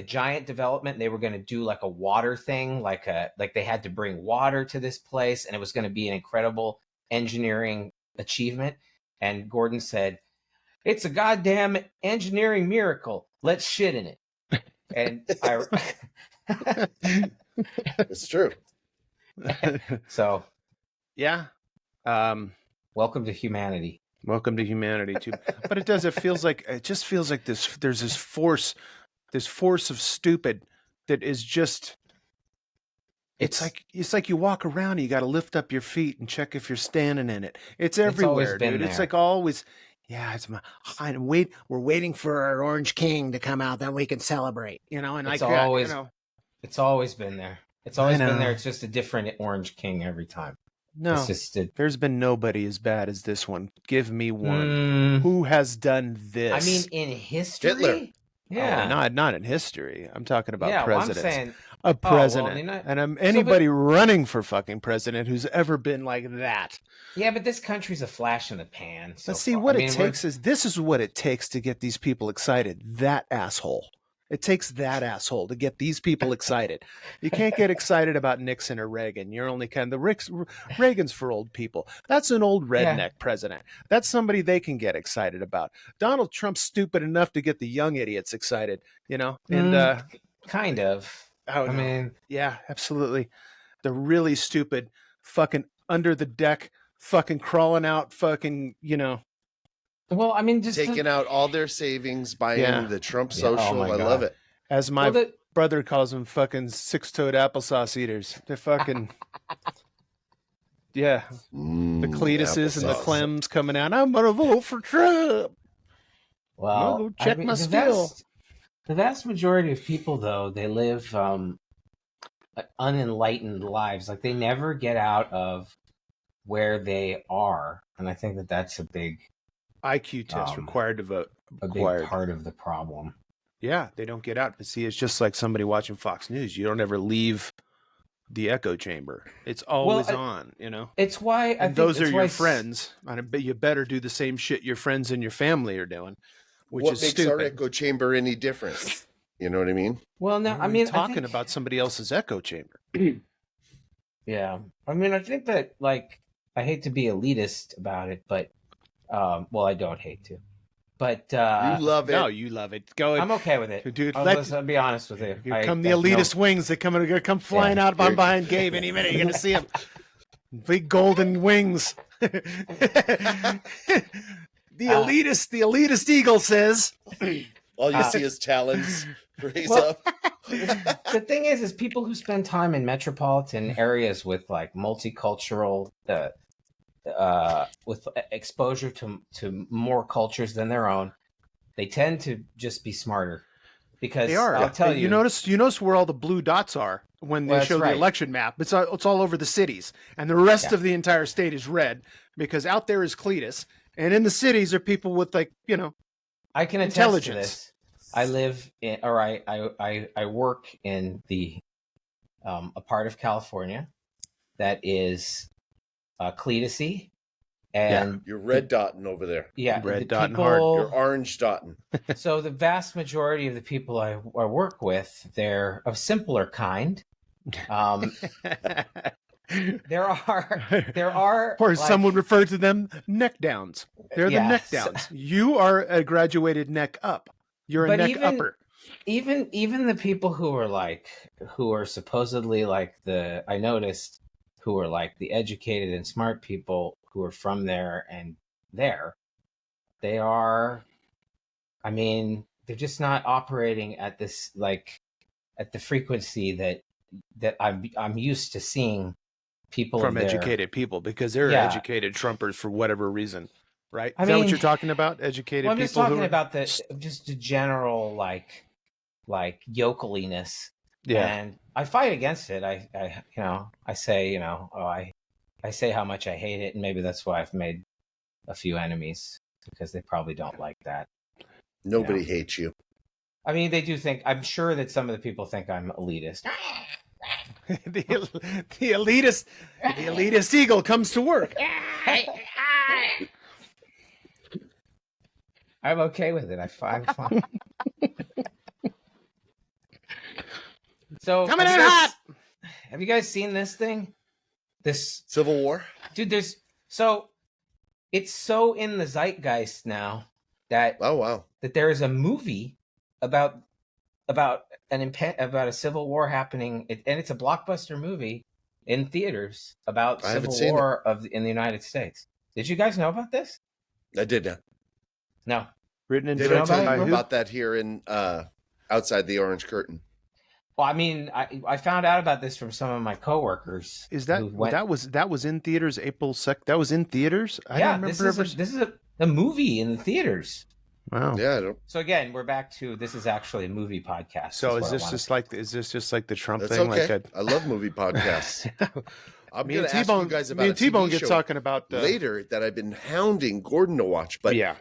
[SPEAKER 1] giant development. They were going to do like a water thing, like they had to bring water to this place, and it was going to be an incredible engineering achievement. And Gordon said, "It's a goddamn engineering miracle. Let's shit in it." And
[SPEAKER 3] It's true.
[SPEAKER 1] So,
[SPEAKER 2] yeah.
[SPEAKER 1] Welcome to humanity.
[SPEAKER 2] Welcome to humanity too. But it just feels like there's this force of stupid that is just it's like you walk around and you got to lift up your feet and check if you're standing in it. It's everywhere, dude. It's like always. Yeah, we're waiting for our Orange King to come out, then we can celebrate. You know, and
[SPEAKER 1] it's always been there. It's always been there. It's just a different Orange King every time.
[SPEAKER 2] No, there's been nobody as bad as this one. Give me one. Who has done this?
[SPEAKER 1] I mean, in history,
[SPEAKER 3] Hitler.
[SPEAKER 1] Yeah,
[SPEAKER 2] not in history. I'm talking about presidents.
[SPEAKER 1] Well, I'm saying
[SPEAKER 2] a president, and anybody running for fucking president who's ever been like that.
[SPEAKER 1] Yeah, but this country's a flash in the pan.
[SPEAKER 2] So see, this is what it takes to get these people excited. That asshole. It takes that asshole to get these people excited. You can't get excited about Nixon or Reagan. You're only Reagan's for old people. That's an old redneck president. That's somebody they can get excited about. Donald Trump's stupid enough to get the young idiots excited, you know? And
[SPEAKER 1] kind of.
[SPEAKER 2] I mean, yeah, absolutely. The really stupid fucking under the deck fucking crawling out fucking, you know.
[SPEAKER 1] Well, I mean, just
[SPEAKER 3] taking out all their savings, buying the Trump social. I love it.
[SPEAKER 2] As my brother calls them, fucking six-toed applesauce eaters. They're fucking, the Cletuses and the Clems coming out. I'm gonna vote for Trump.
[SPEAKER 1] Well,
[SPEAKER 2] go check my skill.
[SPEAKER 1] The vast majority of people, though, they live unenlightened lives. Like they never get out of where they are, and I think that's a big
[SPEAKER 2] IQ test required to vote.
[SPEAKER 1] A big part of the problem.
[SPEAKER 2] Yeah, they don't get out. But see, it's just like somebody watching Fox News. You don't ever leave the echo chamber. It's always on, you know?
[SPEAKER 1] It's why
[SPEAKER 2] those are your friends. But you better do the same shit your friends and your family are doing,
[SPEAKER 3] what makes
[SPEAKER 2] stupid.
[SPEAKER 3] Our echo chamber any different? You know what I mean?
[SPEAKER 1] Well, no, I mean,
[SPEAKER 2] talking about somebody else's echo chamber.
[SPEAKER 1] Yeah. I mean, I think that, like, I hate to be elitist about it, but well, I don't hate to, but
[SPEAKER 3] you love it.
[SPEAKER 2] No, you love it. Go.
[SPEAKER 1] I'm okay with it,
[SPEAKER 2] dude.
[SPEAKER 1] I'll be honest with you.
[SPEAKER 2] Here come the elitist wings. They're gonna come flying out behind Gabe any minute. You're gonna see them. Big golden wings. The elitist eagle says.
[SPEAKER 3] All you see is talons raise up.
[SPEAKER 1] The thing is people who spend time in metropolitan areas with like multicultural. With exposure to more cultures than their own, they tend to just be smarter because
[SPEAKER 2] they are.
[SPEAKER 1] I'll tell you.
[SPEAKER 2] You notice where all the blue dots are when they show the election map. It's all over the cities, and the rest of the entire state is red because out there is Cletus, and in the cities are people with like
[SPEAKER 1] I can
[SPEAKER 2] intelligence.
[SPEAKER 1] I live in, or I work in a part of California that is Cletusy, and
[SPEAKER 3] You're red dotting over there.
[SPEAKER 1] yeah,
[SPEAKER 2] Red
[SPEAKER 1] the
[SPEAKER 2] dotting hard.
[SPEAKER 1] people.
[SPEAKER 3] You're orange dotting.
[SPEAKER 1] So the vast majority of the people I work with, they're of simpler kind. There are,
[SPEAKER 2] or
[SPEAKER 1] like,
[SPEAKER 2] some would refer to them neck downs. They're the neck
[SPEAKER 1] so-
[SPEAKER 2] downs. You are a graduated neck up. You're a
[SPEAKER 1] But
[SPEAKER 2] neck
[SPEAKER 1] even-
[SPEAKER 2] upper.
[SPEAKER 1] even the people who are supposedly like I noticed who are like the educated and smart people who are from there and they are, I mean, they're just not operating at this, like, at the frequency that I'm used to seeing people
[SPEAKER 2] From
[SPEAKER 1] of their,
[SPEAKER 2] educated people, because they're
[SPEAKER 1] Yeah.
[SPEAKER 2] educated Trumpers for whatever reason, right?
[SPEAKER 1] I
[SPEAKER 2] Is that what
[SPEAKER 1] mean,
[SPEAKER 2] you're talking about? Educated
[SPEAKER 1] Well, I'm
[SPEAKER 2] people
[SPEAKER 1] just talking
[SPEAKER 2] who are...
[SPEAKER 1] about just the general like yokeliness.
[SPEAKER 2] Yeah.
[SPEAKER 1] And I fight against it. I say, I say how much I hate it, and maybe that's why I've made a few enemies, because they probably don't like that.
[SPEAKER 3] Nobody hates you.
[SPEAKER 1] I mean, they do think. I'm sure that some of the people think I'm elitist.
[SPEAKER 2] the elitist eagle comes to work.
[SPEAKER 1] I'm okay with it. I'm fine. So
[SPEAKER 2] Coming in hot.
[SPEAKER 1] Have you guys seen this thing? This
[SPEAKER 3] Civil War?
[SPEAKER 1] dude, it's so in the zeitgeist now that
[SPEAKER 3] Oh, wow.
[SPEAKER 1] that there is a movie about a civil war happening, and it's a blockbuster movie in theaters about
[SPEAKER 3] I haven't
[SPEAKER 1] civil
[SPEAKER 3] seen
[SPEAKER 1] war in the United States. Did you guys know about this?
[SPEAKER 3] I did not.
[SPEAKER 1] No.
[SPEAKER 2] Written and
[SPEAKER 3] They
[SPEAKER 1] know
[SPEAKER 3] don't
[SPEAKER 2] directed
[SPEAKER 3] tell
[SPEAKER 1] about
[SPEAKER 3] you
[SPEAKER 2] by who?
[SPEAKER 3] about that here in outside the Orange Curtain.
[SPEAKER 1] Well, I mean, I found out about this from some of my coworkers.
[SPEAKER 2] Is that
[SPEAKER 1] who went,
[SPEAKER 2] that was in theaters April 2nd? That was in theaters? I
[SPEAKER 1] yeah,
[SPEAKER 2] don't remember
[SPEAKER 1] this is a movie in the theaters.
[SPEAKER 2] Wow.
[SPEAKER 3] Yeah, I don't.
[SPEAKER 1] So again, we're back to this is actually a movie podcast.
[SPEAKER 2] So
[SPEAKER 1] is
[SPEAKER 2] is this just like the Trump
[SPEAKER 3] That's
[SPEAKER 2] thing?
[SPEAKER 3] okay.
[SPEAKER 2] Like
[SPEAKER 3] I love movie podcasts. I'm
[SPEAKER 2] me
[SPEAKER 3] going
[SPEAKER 2] and
[SPEAKER 3] to ask you
[SPEAKER 2] T-Bone,
[SPEAKER 3] guys about
[SPEAKER 2] me
[SPEAKER 3] a
[SPEAKER 2] and T-Bone
[SPEAKER 3] TV
[SPEAKER 2] get
[SPEAKER 3] show
[SPEAKER 2] talking about
[SPEAKER 3] later that I've been hounding Gordon to watch, but
[SPEAKER 2] yeah.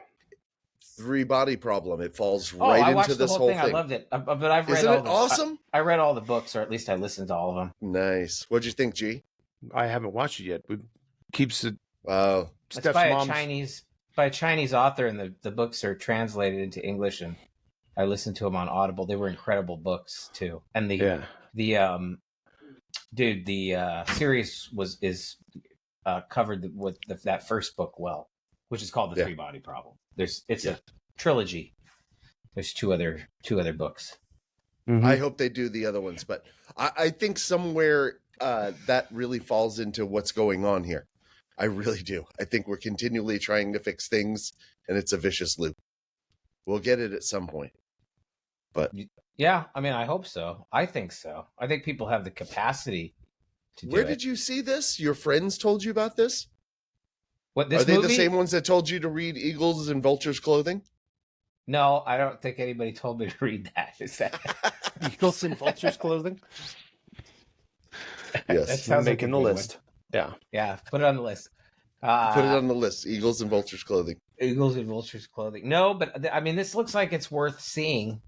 [SPEAKER 3] Three Body Problem. It falls
[SPEAKER 1] Oh,
[SPEAKER 3] right
[SPEAKER 1] I
[SPEAKER 3] into
[SPEAKER 1] watched the
[SPEAKER 3] this
[SPEAKER 1] whole
[SPEAKER 3] whole
[SPEAKER 1] thing. I loved it. But I've read
[SPEAKER 3] Isn't
[SPEAKER 1] all
[SPEAKER 3] it
[SPEAKER 1] the,
[SPEAKER 3] awesome?
[SPEAKER 1] I read all the books, or at least I listened to all of them.
[SPEAKER 3] Nice. What'd you think, G?
[SPEAKER 2] I haven't watched it yet. We keeps it
[SPEAKER 3] Wow.
[SPEAKER 1] It's
[SPEAKER 2] Steph's
[SPEAKER 1] by a
[SPEAKER 2] mom's
[SPEAKER 1] Chinese author, and the books are translated into English, and I listened to them on Audible. They were incredible books too. And the series is covered with that first book well, which is called The Three Body Problem. It's a trilogy. There's two other books.
[SPEAKER 2] Mhm.
[SPEAKER 3] I hope they do the other ones, but I think somewhere that really falls into what's going on here. I really do. I think we're continually trying to fix things, and it's a vicious loop. We'll get it at some point. But
[SPEAKER 1] Yeah, I mean, I hope so. I think so. I think people have the capacity to do
[SPEAKER 3] where
[SPEAKER 1] it.
[SPEAKER 3] did you see this? Your friends told you about this?
[SPEAKER 1] What, this
[SPEAKER 3] Are they
[SPEAKER 1] movie?
[SPEAKER 3] the same ones that told you to read Eagles and Vultures Clothing?
[SPEAKER 1] No, I don't think anybody told me to read that. Is that
[SPEAKER 2] Eagles and Vultures Clothing?
[SPEAKER 3] Yes.
[SPEAKER 1] That sounds like
[SPEAKER 2] Making
[SPEAKER 1] a
[SPEAKER 2] the
[SPEAKER 1] good
[SPEAKER 2] list. Yeah.
[SPEAKER 1] Yeah, put it on the list.
[SPEAKER 3] Put it on the list. Eagles and Vultures Clothing.
[SPEAKER 1] Eagles and Vultures Clothing. No, but I mean, this looks like it's worth seeing.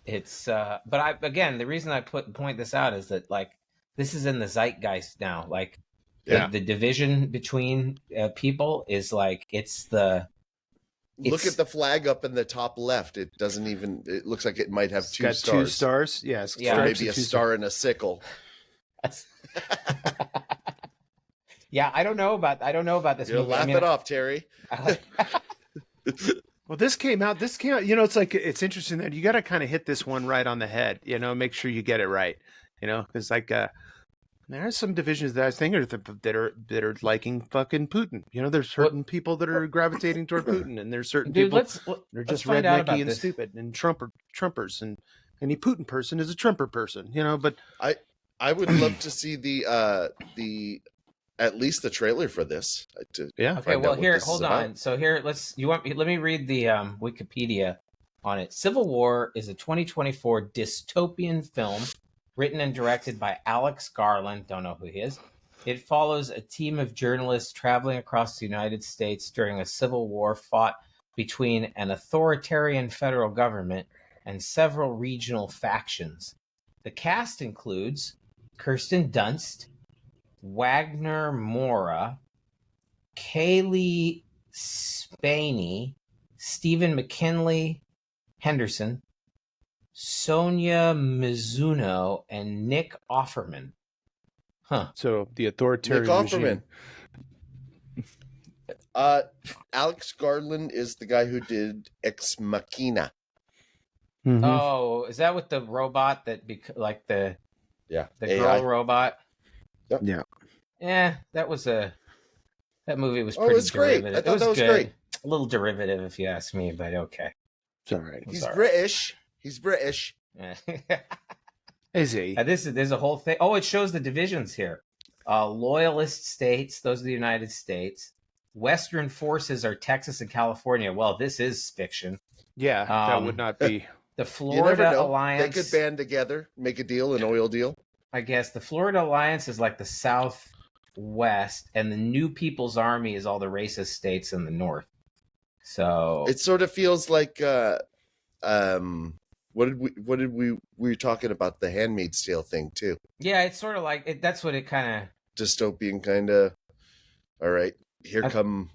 [SPEAKER 1] It's but again, the reason I point this out is that, like, this is in the zeitgeist now. Like, the division between people is like
[SPEAKER 3] Look at the flag up in the top left. It doesn't even. It looks like it might have
[SPEAKER 2] It's
[SPEAKER 3] two
[SPEAKER 2] got
[SPEAKER 3] stars.
[SPEAKER 2] 2 stars. Yeah.
[SPEAKER 3] Or
[SPEAKER 1] Yeah.
[SPEAKER 3] maybe a star and a sickle.
[SPEAKER 1] Yeah, I don't know about this
[SPEAKER 3] You'll
[SPEAKER 1] movie.
[SPEAKER 3] laugh it off, Terry.
[SPEAKER 2] Well, this came out, it's like, it's interesting that you got to kind of hit this one right on the head, make sure you get it right, because like, there are some divisions that I think that are liking fucking Putin. There's certain people that are gravitating toward Putin, and there's certain people that are just
[SPEAKER 1] find out about
[SPEAKER 2] rednecky and
[SPEAKER 1] this.
[SPEAKER 2] stupid and Trumpers, and any Putin person is a Trumper person, but
[SPEAKER 3] I would love to see the at least the trailer for this.
[SPEAKER 1] Okay, well, here, hold on. So here, let me read the Wikipedia on it. Civil War is a 2024 dystopian film written and directed by Alex Garland. Don't know who he is. It follows a team of journalists traveling across the United States during a civil war fought between an authoritarian federal government and several regional factions. The cast includes Kirsten Dunst, Wagner Moura, Kaylee Spaney, Stephen McKinley Henderson, Sonia Mizuno, and Nick Offerman. Huh.
[SPEAKER 2] So the authoritarian
[SPEAKER 3] Nick
[SPEAKER 2] regime.
[SPEAKER 3] Offerman. Alex Garland is the guy who did Ex Machina.
[SPEAKER 2] Mhm.
[SPEAKER 1] Oh, is that with the robot that like the
[SPEAKER 3] Yeah,
[SPEAKER 1] the
[SPEAKER 3] AI.
[SPEAKER 1] girl robot?
[SPEAKER 2] Yeah.
[SPEAKER 1] Yeah, that movie was
[SPEAKER 3] Oh,
[SPEAKER 1] pretty
[SPEAKER 3] it's great.
[SPEAKER 1] derivative.
[SPEAKER 3] I thought
[SPEAKER 1] It was
[SPEAKER 3] that was
[SPEAKER 1] good.
[SPEAKER 3] great.
[SPEAKER 1] A little derivative, if you ask me, but okay.
[SPEAKER 2] It's all right.
[SPEAKER 3] He's
[SPEAKER 1] Sorry.
[SPEAKER 3] British. He's British.
[SPEAKER 2] Is he?
[SPEAKER 1] There's a whole thing. Oh, it shows the divisions here. Loyalist states, those are the United States. Western forces are Texas and California. Well, this is fiction.
[SPEAKER 2] Yeah, that would not be.
[SPEAKER 1] The
[SPEAKER 3] You never
[SPEAKER 1] Florida
[SPEAKER 3] know.
[SPEAKER 1] Alliance.
[SPEAKER 3] They could band together, make a deal, an oil deal.
[SPEAKER 1] I guess the Florida Alliance is like the Southwest, and the New People's Army is all the racist states in the North. So
[SPEAKER 3] It sort of feels like what did we were talking about the Handmaid's Tale thing too.
[SPEAKER 1] yeah, it's sort of like it. That's what it kind of.
[SPEAKER 3] Dystopian kind of. All right, here come.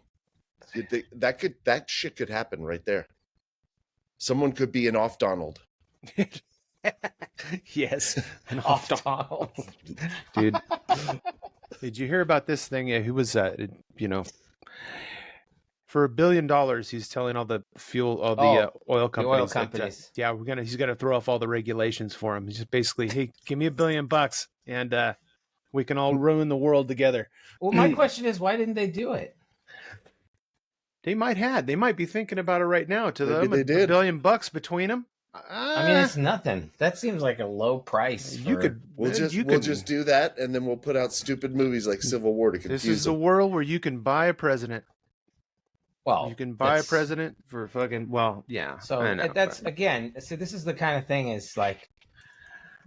[SPEAKER 3] That shit could happen right there. Someone could be an off Donald.
[SPEAKER 2] Yes, an
[SPEAKER 1] Off Donald.
[SPEAKER 2] dude. Did you hear about this thing? Yeah, who was that? For $1 billion, he's telling all the oil companies.
[SPEAKER 1] companies.
[SPEAKER 2] He's gonna throw off all the regulations for him. He's just basically, hey, give me $1 billion and we can all ruin the world together.
[SPEAKER 1] Well, my question is, why didn't they do it?
[SPEAKER 2] They might be thinking about it right now. To
[SPEAKER 3] Maybe
[SPEAKER 2] them,
[SPEAKER 3] they did.
[SPEAKER 2] $1 billion between them.
[SPEAKER 1] I mean, it's nothing. That seems like a low price.
[SPEAKER 3] We'll just do that, and then we'll put out stupid movies like Civil War to confuse
[SPEAKER 2] This is the
[SPEAKER 3] them.
[SPEAKER 2] world where you can buy a president.
[SPEAKER 1] Well,
[SPEAKER 2] You can buy a president for fucking, well, yeah.
[SPEAKER 1] So
[SPEAKER 2] I know,
[SPEAKER 1] that's
[SPEAKER 2] but-
[SPEAKER 1] again. So this is the kind of thing is like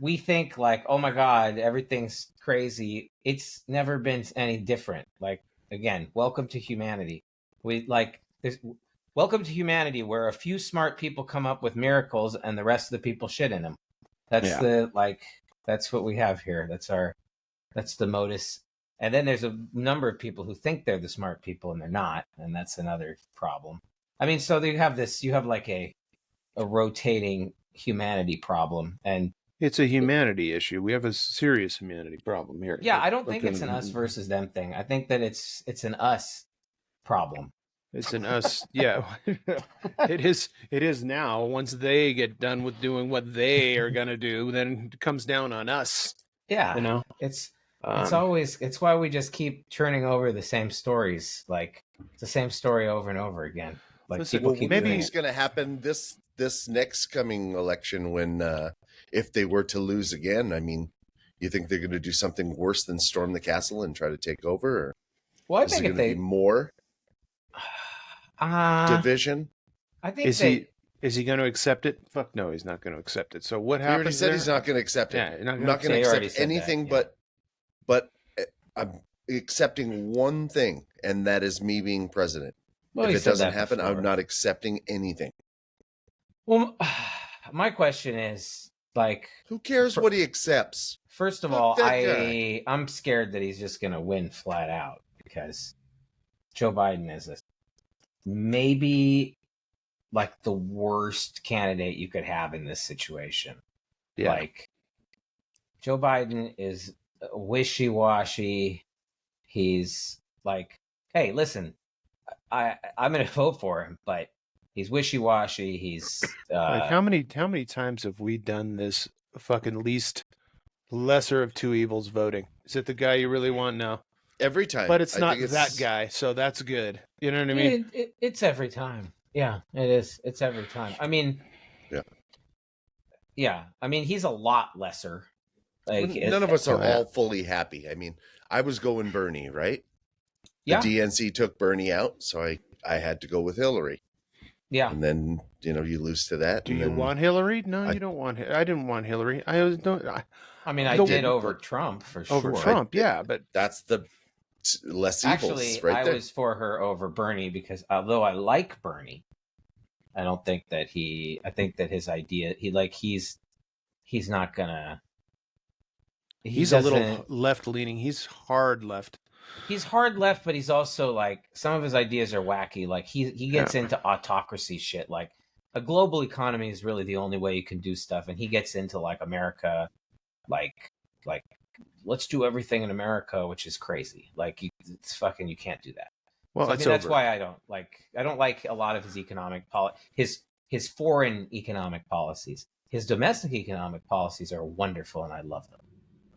[SPEAKER 1] we think like, oh my god, everything's crazy. It's never been any different. Like again, welcome to humanity. Welcome to humanity, where a few smart people come up with miracles and the rest of the people shit in them. That's that's what we have here. That's the modus. And then there's a number of people who think they're the smart people and they're not, and that's another problem. I mean, so you have like a rotating humanity problem, and
[SPEAKER 2] It's a humanity issue. We have a serious humanity problem here.
[SPEAKER 1] yeah, I don't think it's an us versus them thing. I think that it's an us problem.
[SPEAKER 2] It's an us. Yeah, it is now. Once they get done with doing what they are gonna do, then it comes down on us.
[SPEAKER 1] Yeah,
[SPEAKER 2] You know,
[SPEAKER 1] it's always it's why we just keep turning over the same stories. Like it's the same story over and over again. Like
[SPEAKER 2] Listen,
[SPEAKER 1] people
[SPEAKER 3] Well,
[SPEAKER 1] keep
[SPEAKER 3] maybe
[SPEAKER 1] doing
[SPEAKER 3] it's
[SPEAKER 1] it.
[SPEAKER 3] going to happen this next coming election when if they were to lose again. I mean, you think they're going to do something worse than storm the castle and try to take over? Or
[SPEAKER 1] Well, I
[SPEAKER 3] is it
[SPEAKER 1] think
[SPEAKER 3] going
[SPEAKER 1] if
[SPEAKER 3] to
[SPEAKER 1] they
[SPEAKER 3] be more division?
[SPEAKER 1] I think
[SPEAKER 2] is he going to accept it? Fuck no, he's not going to accept it. So what
[SPEAKER 3] He already
[SPEAKER 2] happens?
[SPEAKER 3] said
[SPEAKER 2] there?
[SPEAKER 3] he's not going to accept it.
[SPEAKER 2] Yeah, you're not
[SPEAKER 3] I'm
[SPEAKER 2] gonna
[SPEAKER 3] not going to
[SPEAKER 1] He already
[SPEAKER 3] accept
[SPEAKER 1] said that,
[SPEAKER 3] anything,
[SPEAKER 1] yeah.
[SPEAKER 3] but I'm accepting one thing, and that is me being president.
[SPEAKER 1] well,
[SPEAKER 3] if
[SPEAKER 1] he
[SPEAKER 3] it
[SPEAKER 1] said
[SPEAKER 3] doesn't
[SPEAKER 1] that
[SPEAKER 3] happen,
[SPEAKER 1] before.
[SPEAKER 3] I'm not accepting anything.
[SPEAKER 1] Well, my question is like,
[SPEAKER 3] Who cares what he accepts?
[SPEAKER 1] first of
[SPEAKER 3] Fuck
[SPEAKER 1] all,
[SPEAKER 3] that
[SPEAKER 1] I'm scared that he's just going to win flat out because Joe Biden is maybe like the worst candidate you could have in this situation.
[SPEAKER 2] Yeah.
[SPEAKER 1] Like Joe Biden is wishy-washy. He's like, hey, listen, I'm going to vote for him, but he's wishy-washy. He's
[SPEAKER 2] Like how many times have we done this fucking lesser of two evils voting? Is it the guy you really want now?
[SPEAKER 3] Every time.
[SPEAKER 2] But it's
[SPEAKER 3] I
[SPEAKER 2] not
[SPEAKER 3] think
[SPEAKER 2] that guy, so that's good. You know what I mean?
[SPEAKER 1] It's every time. Yeah, it is. It's every time. I mean,
[SPEAKER 3] Yeah.
[SPEAKER 1] Yeah. I mean, he's a lot lesser. Like
[SPEAKER 3] None of us are
[SPEAKER 2] yeah.
[SPEAKER 3] all fully happy. I mean, I was going Bernie, right?
[SPEAKER 1] Yeah.
[SPEAKER 3] The DNC took Bernie out, so I had to go with Hillary.
[SPEAKER 1] Yeah.
[SPEAKER 3] And then, you lose to that.
[SPEAKER 2] Do
[SPEAKER 3] and
[SPEAKER 2] you
[SPEAKER 3] then-
[SPEAKER 2] want Hillary? No, you don't want. I didn't want Hillary. I always don't.
[SPEAKER 1] I mean, I
[SPEAKER 2] The-
[SPEAKER 1] did over Trump for sure.
[SPEAKER 2] Over Trump, yeah, but
[SPEAKER 3] That's the less evils
[SPEAKER 1] Actually,
[SPEAKER 3] right
[SPEAKER 1] I
[SPEAKER 3] there.
[SPEAKER 1] was for her over Bernie because although I like Bernie, I don't think that I think that his idea, he's not gonna.
[SPEAKER 2] He's a little left leaning. He's hard left.
[SPEAKER 1] He's hard left, but he's also like some of his ideas are wacky. Like he gets into autocracy shit. Like a global economy is really the only way you can do stuff, and he gets into like America, like let's do everything in America, which is crazy. Like it's fucking, you can't do that.
[SPEAKER 2] Well,
[SPEAKER 1] So, I mean, that's why I don't like a lot of his economic his foreign economic policies. His domestic economic policies are wonderful, and I love them,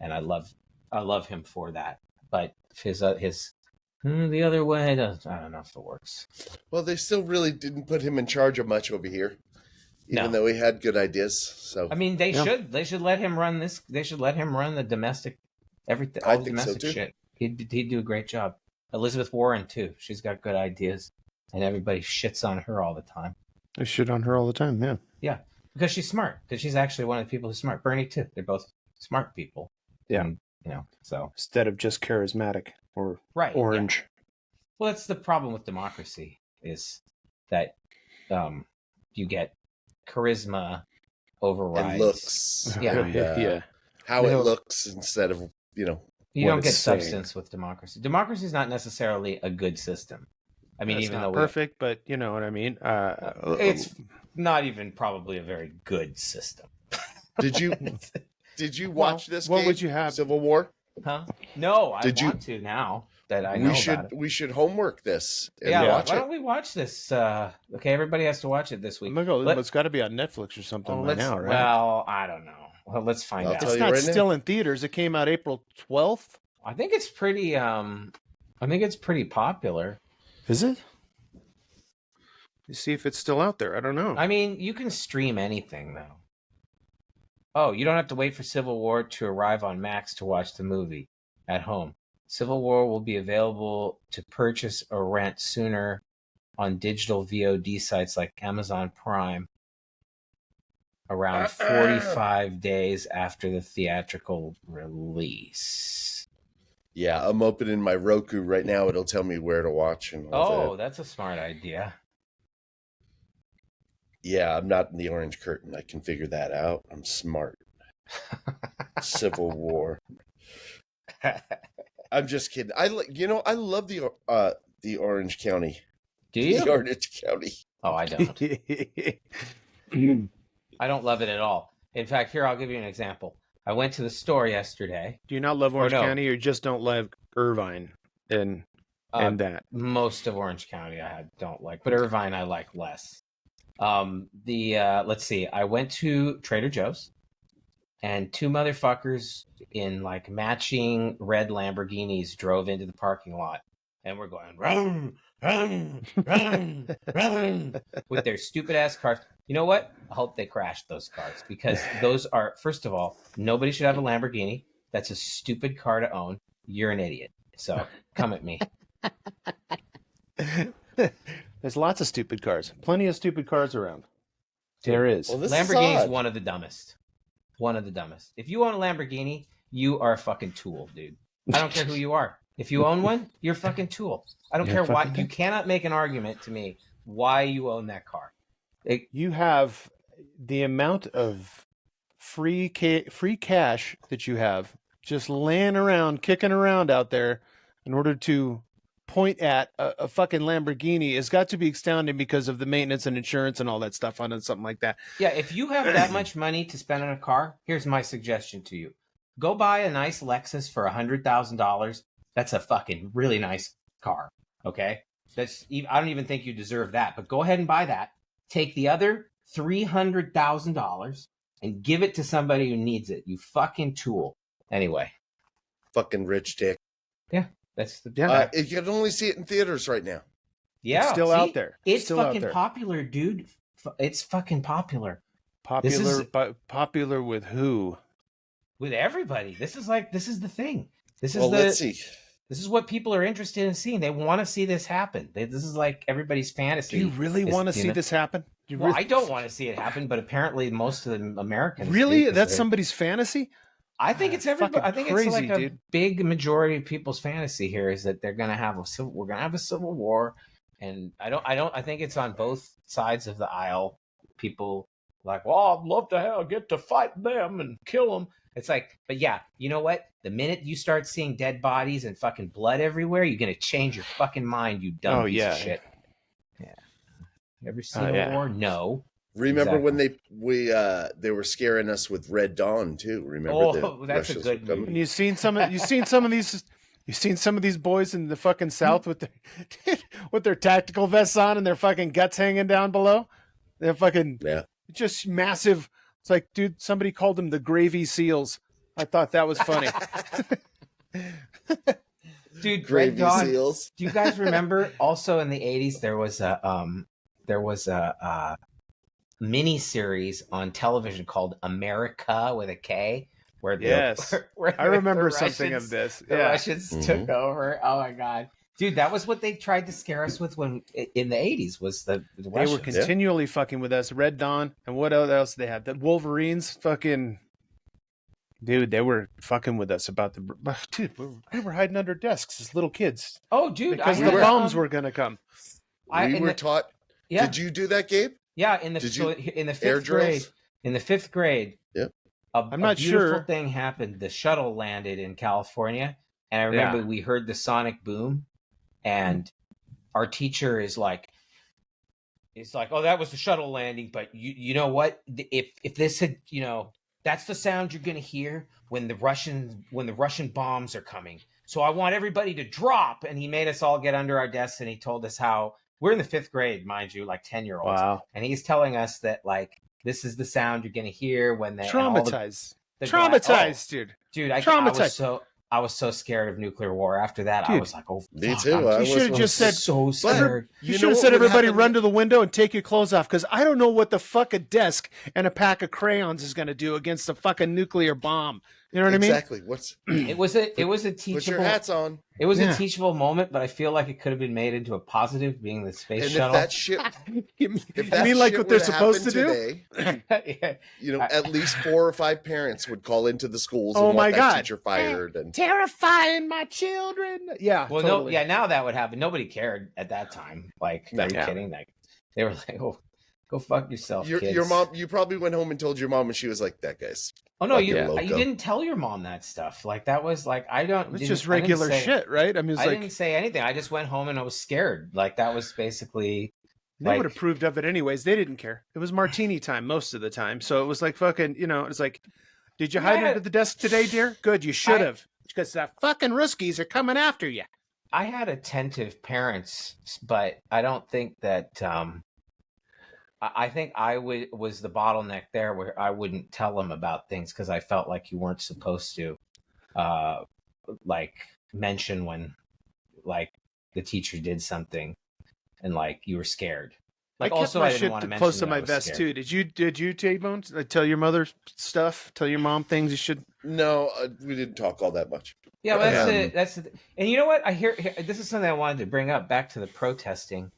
[SPEAKER 1] and I love him for that. But his the other way, I don't know if it works.
[SPEAKER 3] Well, they still really didn't put him in charge of much over here, even though he had good ideas. So
[SPEAKER 1] I mean, they should let him run this. They should let him run the domestic everything, all the domestic shit. He'd do a great job. Elizabeth Warren too. She's got good ideas, and everybody shits on her all the time.
[SPEAKER 2] They shit on her all the time. Yeah.
[SPEAKER 1] Yeah, because she's smart. Because she's actually one of the people who's smart. Bernie too. They're both smart people.
[SPEAKER 2] Yeah.
[SPEAKER 1] And, so
[SPEAKER 2] instead of just charismatic or orange.
[SPEAKER 1] Yeah. Well, that's the problem with democracy, is that you get charisma overrides
[SPEAKER 3] and looks.
[SPEAKER 1] Yeah.
[SPEAKER 3] And, how it looks instead of
[SPEAKER 1] you don't get substance with democracy. Democracy is not necessarily a good system. I mean, even though
[SPEAKER 2] perfect, but you know what I mean.
[SPEAKER 1] It's not even probably a very good system.
[SPEAKER 3] Did you watch this?
[SPEAKER 2] What
[SPEAKER 3] game,
[SPEAKER 2] would you have?
[SPEAKER 3] Civil War?
[SPEAKER 1] Huh? No, I want to now that I know about it.
[SPEAKER 3] We should homework this. And
[SPEAKER 1] watch why don't we watch this? Okay, everybody has to watch it this week.
[SPEAKER 2] It's got to be on Netflix or something by now, right?
[SPEAKER 1] Well, I don't know. Well, let's find out.
[SPEAKER 2] It's not still in theaters. It came out April 12th.
[SPEAKER 1] I think it's pretty. Pretty popular.
[SPEAKER 2] Is it? You see if it's still out there. I don't know.
[SPEAKER 1] I mean, you can stream anything though. Oh, you don't have to wait for Civil War to arrive on Max to watch the movie at home. Civil War will be available to purchase or rent sooner on digital VOD sites like Amazon Prime around 45 days after the theatrical release.
[SPEAKER 3] Yeah, I'm opening my Roku right now. It'll tell me where to watch. And
[SPEAKER 1] that's a smart idea.
[SPEAKER 3] Yeah, I'm not in the orange curtain. I can figure that out. I'm smart. Civil War. I'm just kidding. I love the Orange County.
[SPEAKER 1] Do you?
[SPEAKER 3] The Orange County.
[SPEAKER 1] Oh, I don't. I don't love it at all. In fact, here, I'll give you an example. I went to the store yesterday.
[SPEAKER 2] Do you not love Orange County, or you just don't love Irvine and that?
[SPEAKER 1] Most of Orange County I don't like, but Irvine I like less. Let's see. I went to Trader Joe's, and two motherfuckers in like matching red Lamborghinis drove into the parking lot, and we're going run, run, run, run with their stupid ass cars. You know what? I hope they crashed those cars, because those are, first of all, nobody should have a Lamborghini. That's a stupid car to own. You're an idiot. So come at me.
[SPEAKER 2] There's lots of stupid cars. Plenty of stupid cars around. There is.
[SPEAKER 3] Well,
[SPEAKER 1] Lamborghini is one of the dumbest. One of the dumbest. If you own a Lamborghini, you are a fucking tool, dude. I don't care who you are. If you own one, you're a fucking tool. I don't care why. You cannot make an argument to me why you own that car.
[SPEAKER 2] You have the amount of free cash that you have just laying around, kicking around out there in order to point at a fucking Lamborghini has got to be astounding because of the maintenance and insurance and all that stuff on it, something like that.
[SPEAKER 1] Yeah, if you have that much money to spend on a car, here's my suggestion to you. Go buy a nice Lexus for $100,000. That's a fucking really nice car, okay? I don't even think you deserve that, but go ahead and buy that. Take the other $300,000 and give it to somebody who needs it. You fucking tool. Anyway.
[SPEAKER 3] Fucking rich dick.
[SPEAKER 1] Yeah. That's the
[SPEAKER 3] you can only see it in theaters right now.
[SPEAKER 1] Yeah,
[SPEAKER 2] it's still out there.
[SPEAKER 1] It's still fucking popular, dude. It's fucking popular.
[SPEAKER 2] Popular with who?
[SPEAKER 1] With everybody. This is the thing.
[SPEAKER 3] Let's see.
[SPEAKER 1] This is what people are interested in seeing. They want to see this happen. This is like everybody's fantasy.
[SPEAKER 2] Do you really want to see this happen?
[SPEAKER 1] I don't want to see it happen, but apparently most of the Americans
[SPEAKER 2] really. That's somebody's fantasy.
[SPEAKER 1] I think it's everybody. I think
[SPEAKER 2] crazy,
[SPEAKER 1] it's like a
[SPEAKER 2] dude.
[SPEAKER 1] big majority of people's fantasy here is that we're gonna have a civil war. And I think it's on both sides of the aisle. People like, well, I'd love to get to fight them and kill them. It's like, but yeah, you know what? The minute you start seeing dead bodies and fucking blood everywhere, you're gonna change your fucking mind, you dumb piece of shit. Yeah. You ever seen a war? No.
[SPEAKER 3] Remember when they were scaring us with Red Dawn too? Remember?
[SPEAKER 1] That's a good movie.
[SPEAKER 2] And you've seen some of these boys in the fucking South with their tactical vests on and their fucking guts hanging down below. They're fucking just massive. It's like, dude, somebody called them the Gravy Seals. I thought that was funny.
[SPEAKER 1] Dude,
[SPEAKER 3] Gravy
[SPEAKER 1] Red Dawn.
[SPEAKER 3] Seals.
[SPEAKER 1] Do you guys remember? Also in the 80s, there was a mini series on television called America with a K. Where
[SPEAKER 2] I remember something of this.
[SPEAKER 1] The Russians took over. Oh my god, dude, that was what they tried to scare us with when in the 80s was the Russians.
[SPEAKER 2] They were continually fucking with us. Red Dawn, and what else they had? The Wolverines, fucking dude, they were fucking with us about dude. We were hiding under desks as little kids.
[SPEAKER 1] Oh, dude,
[SPEAKER 2] because the bombs were gonna come.
[SPEAKER 3] We were taught. Yeah. Did you do that, Gabe?
[SPEAKER 1] Yeah, in the fifth grade. In the fifth grade.
[SPEAKER 3] Yep.
[SPEAKER 1] I'm not sure. A beautiful thing happened. The shuttle landed in California, and I remember we heard the sonic boom, and our teacher is like, "Oh, that was the shuttle landing." But you know what? If this had, that's the sound you're gonna hear when the Russian bombs are coming. So I want everybody to drop. And he made us all get under our desks, and he told us how we're in the fifth grade, mind you, like 10-year-olds.
[SPEAKER 2] Wow.
[SPEAKER 1] And he's telling us that this is the sound you're gonna hear when they
[SPEAKER 2] traumatized, dude.
[SPEAKER 1] Dude, I was so scared of nuclear war. After that, dude, I was like, "Oh,
[SPEAKER 3] me too."
[SPEAKER 2] You should have just said,
[SPEAKER 1] "So scared."
[SPEAKER 2] You should have said, "Everybody, run to the window and take your clothes off," because I don't know what the fuck a desk and a pack of crayons is going to do against a fucking nuclear bomb. You know what I mean?
[SPEAKER 3] Exactly.
[SPEAKER 1] It was a teachable.
[SPEAKER 3] Put your hats on.
[SPEAKER 1] It was a teachable moment, but I feel like it could have been made into a positive, being the space shuttle.
[SPEAKER 3] If that shit,
[SPEAKER 2] what they're supposed to
[SPEAKER 3] today, do? At least 4 or 5 parents would call into the schools.
[SPEAKER 2] Oh
[SPEAKER 3] and
[SPEAKER 2] my
[SPEAKER 3] want
[SPEAKER 2] god!
[SPEAKER 3] That teacher fired and
[SPEAKER 2] terrifying my children. Yeah.
[SPEAKER 1] Well,
[SPEAKER 2] totally.
[SPEAKER 1] now that would happen. Nobody cared at that time. Like, are you kidding? Like, they were like, "Oh, go fuck yourself, kids."
[SPEAKER 3] Your mom. You probably went home and told your mom, and she was like, "That guy's."
[SPEAKER 1] Oh no, you didn't tell your mom that stuff. Like, that was like,
[SPEAKER 2] It's just regular shit, right? I mean,
[SPEAKER 1] I didn't say anything. I just went home and I was scared. Like, that was basically.
[SPEAKER 2] They would have approved of it anyways. They didn't care. It was martini time most of the time, so it was like fucking. It's like, did you hide under the desk today, dear? Good, you should have, because the fucking Ruskies are coming after you.
[SPEAKER 1] I had attentive parents, but I don't think that. I think I was the bottleneck there, where I wouldn't tell them about things because I felt like you weren't supposed to, mention when, the teacher did something, and you were scared.
[SPEAKER 2] I kept my shit close to my vest too. Did you T-Bone? Tell your mother stuff? Tell your mom things you should?
[SPEAKER 3] No, we didn't talk all that much.
[SPEAKER 1] Yeah, well, that's and you know what? I hear this is something I wanted to bring up back to the protesting.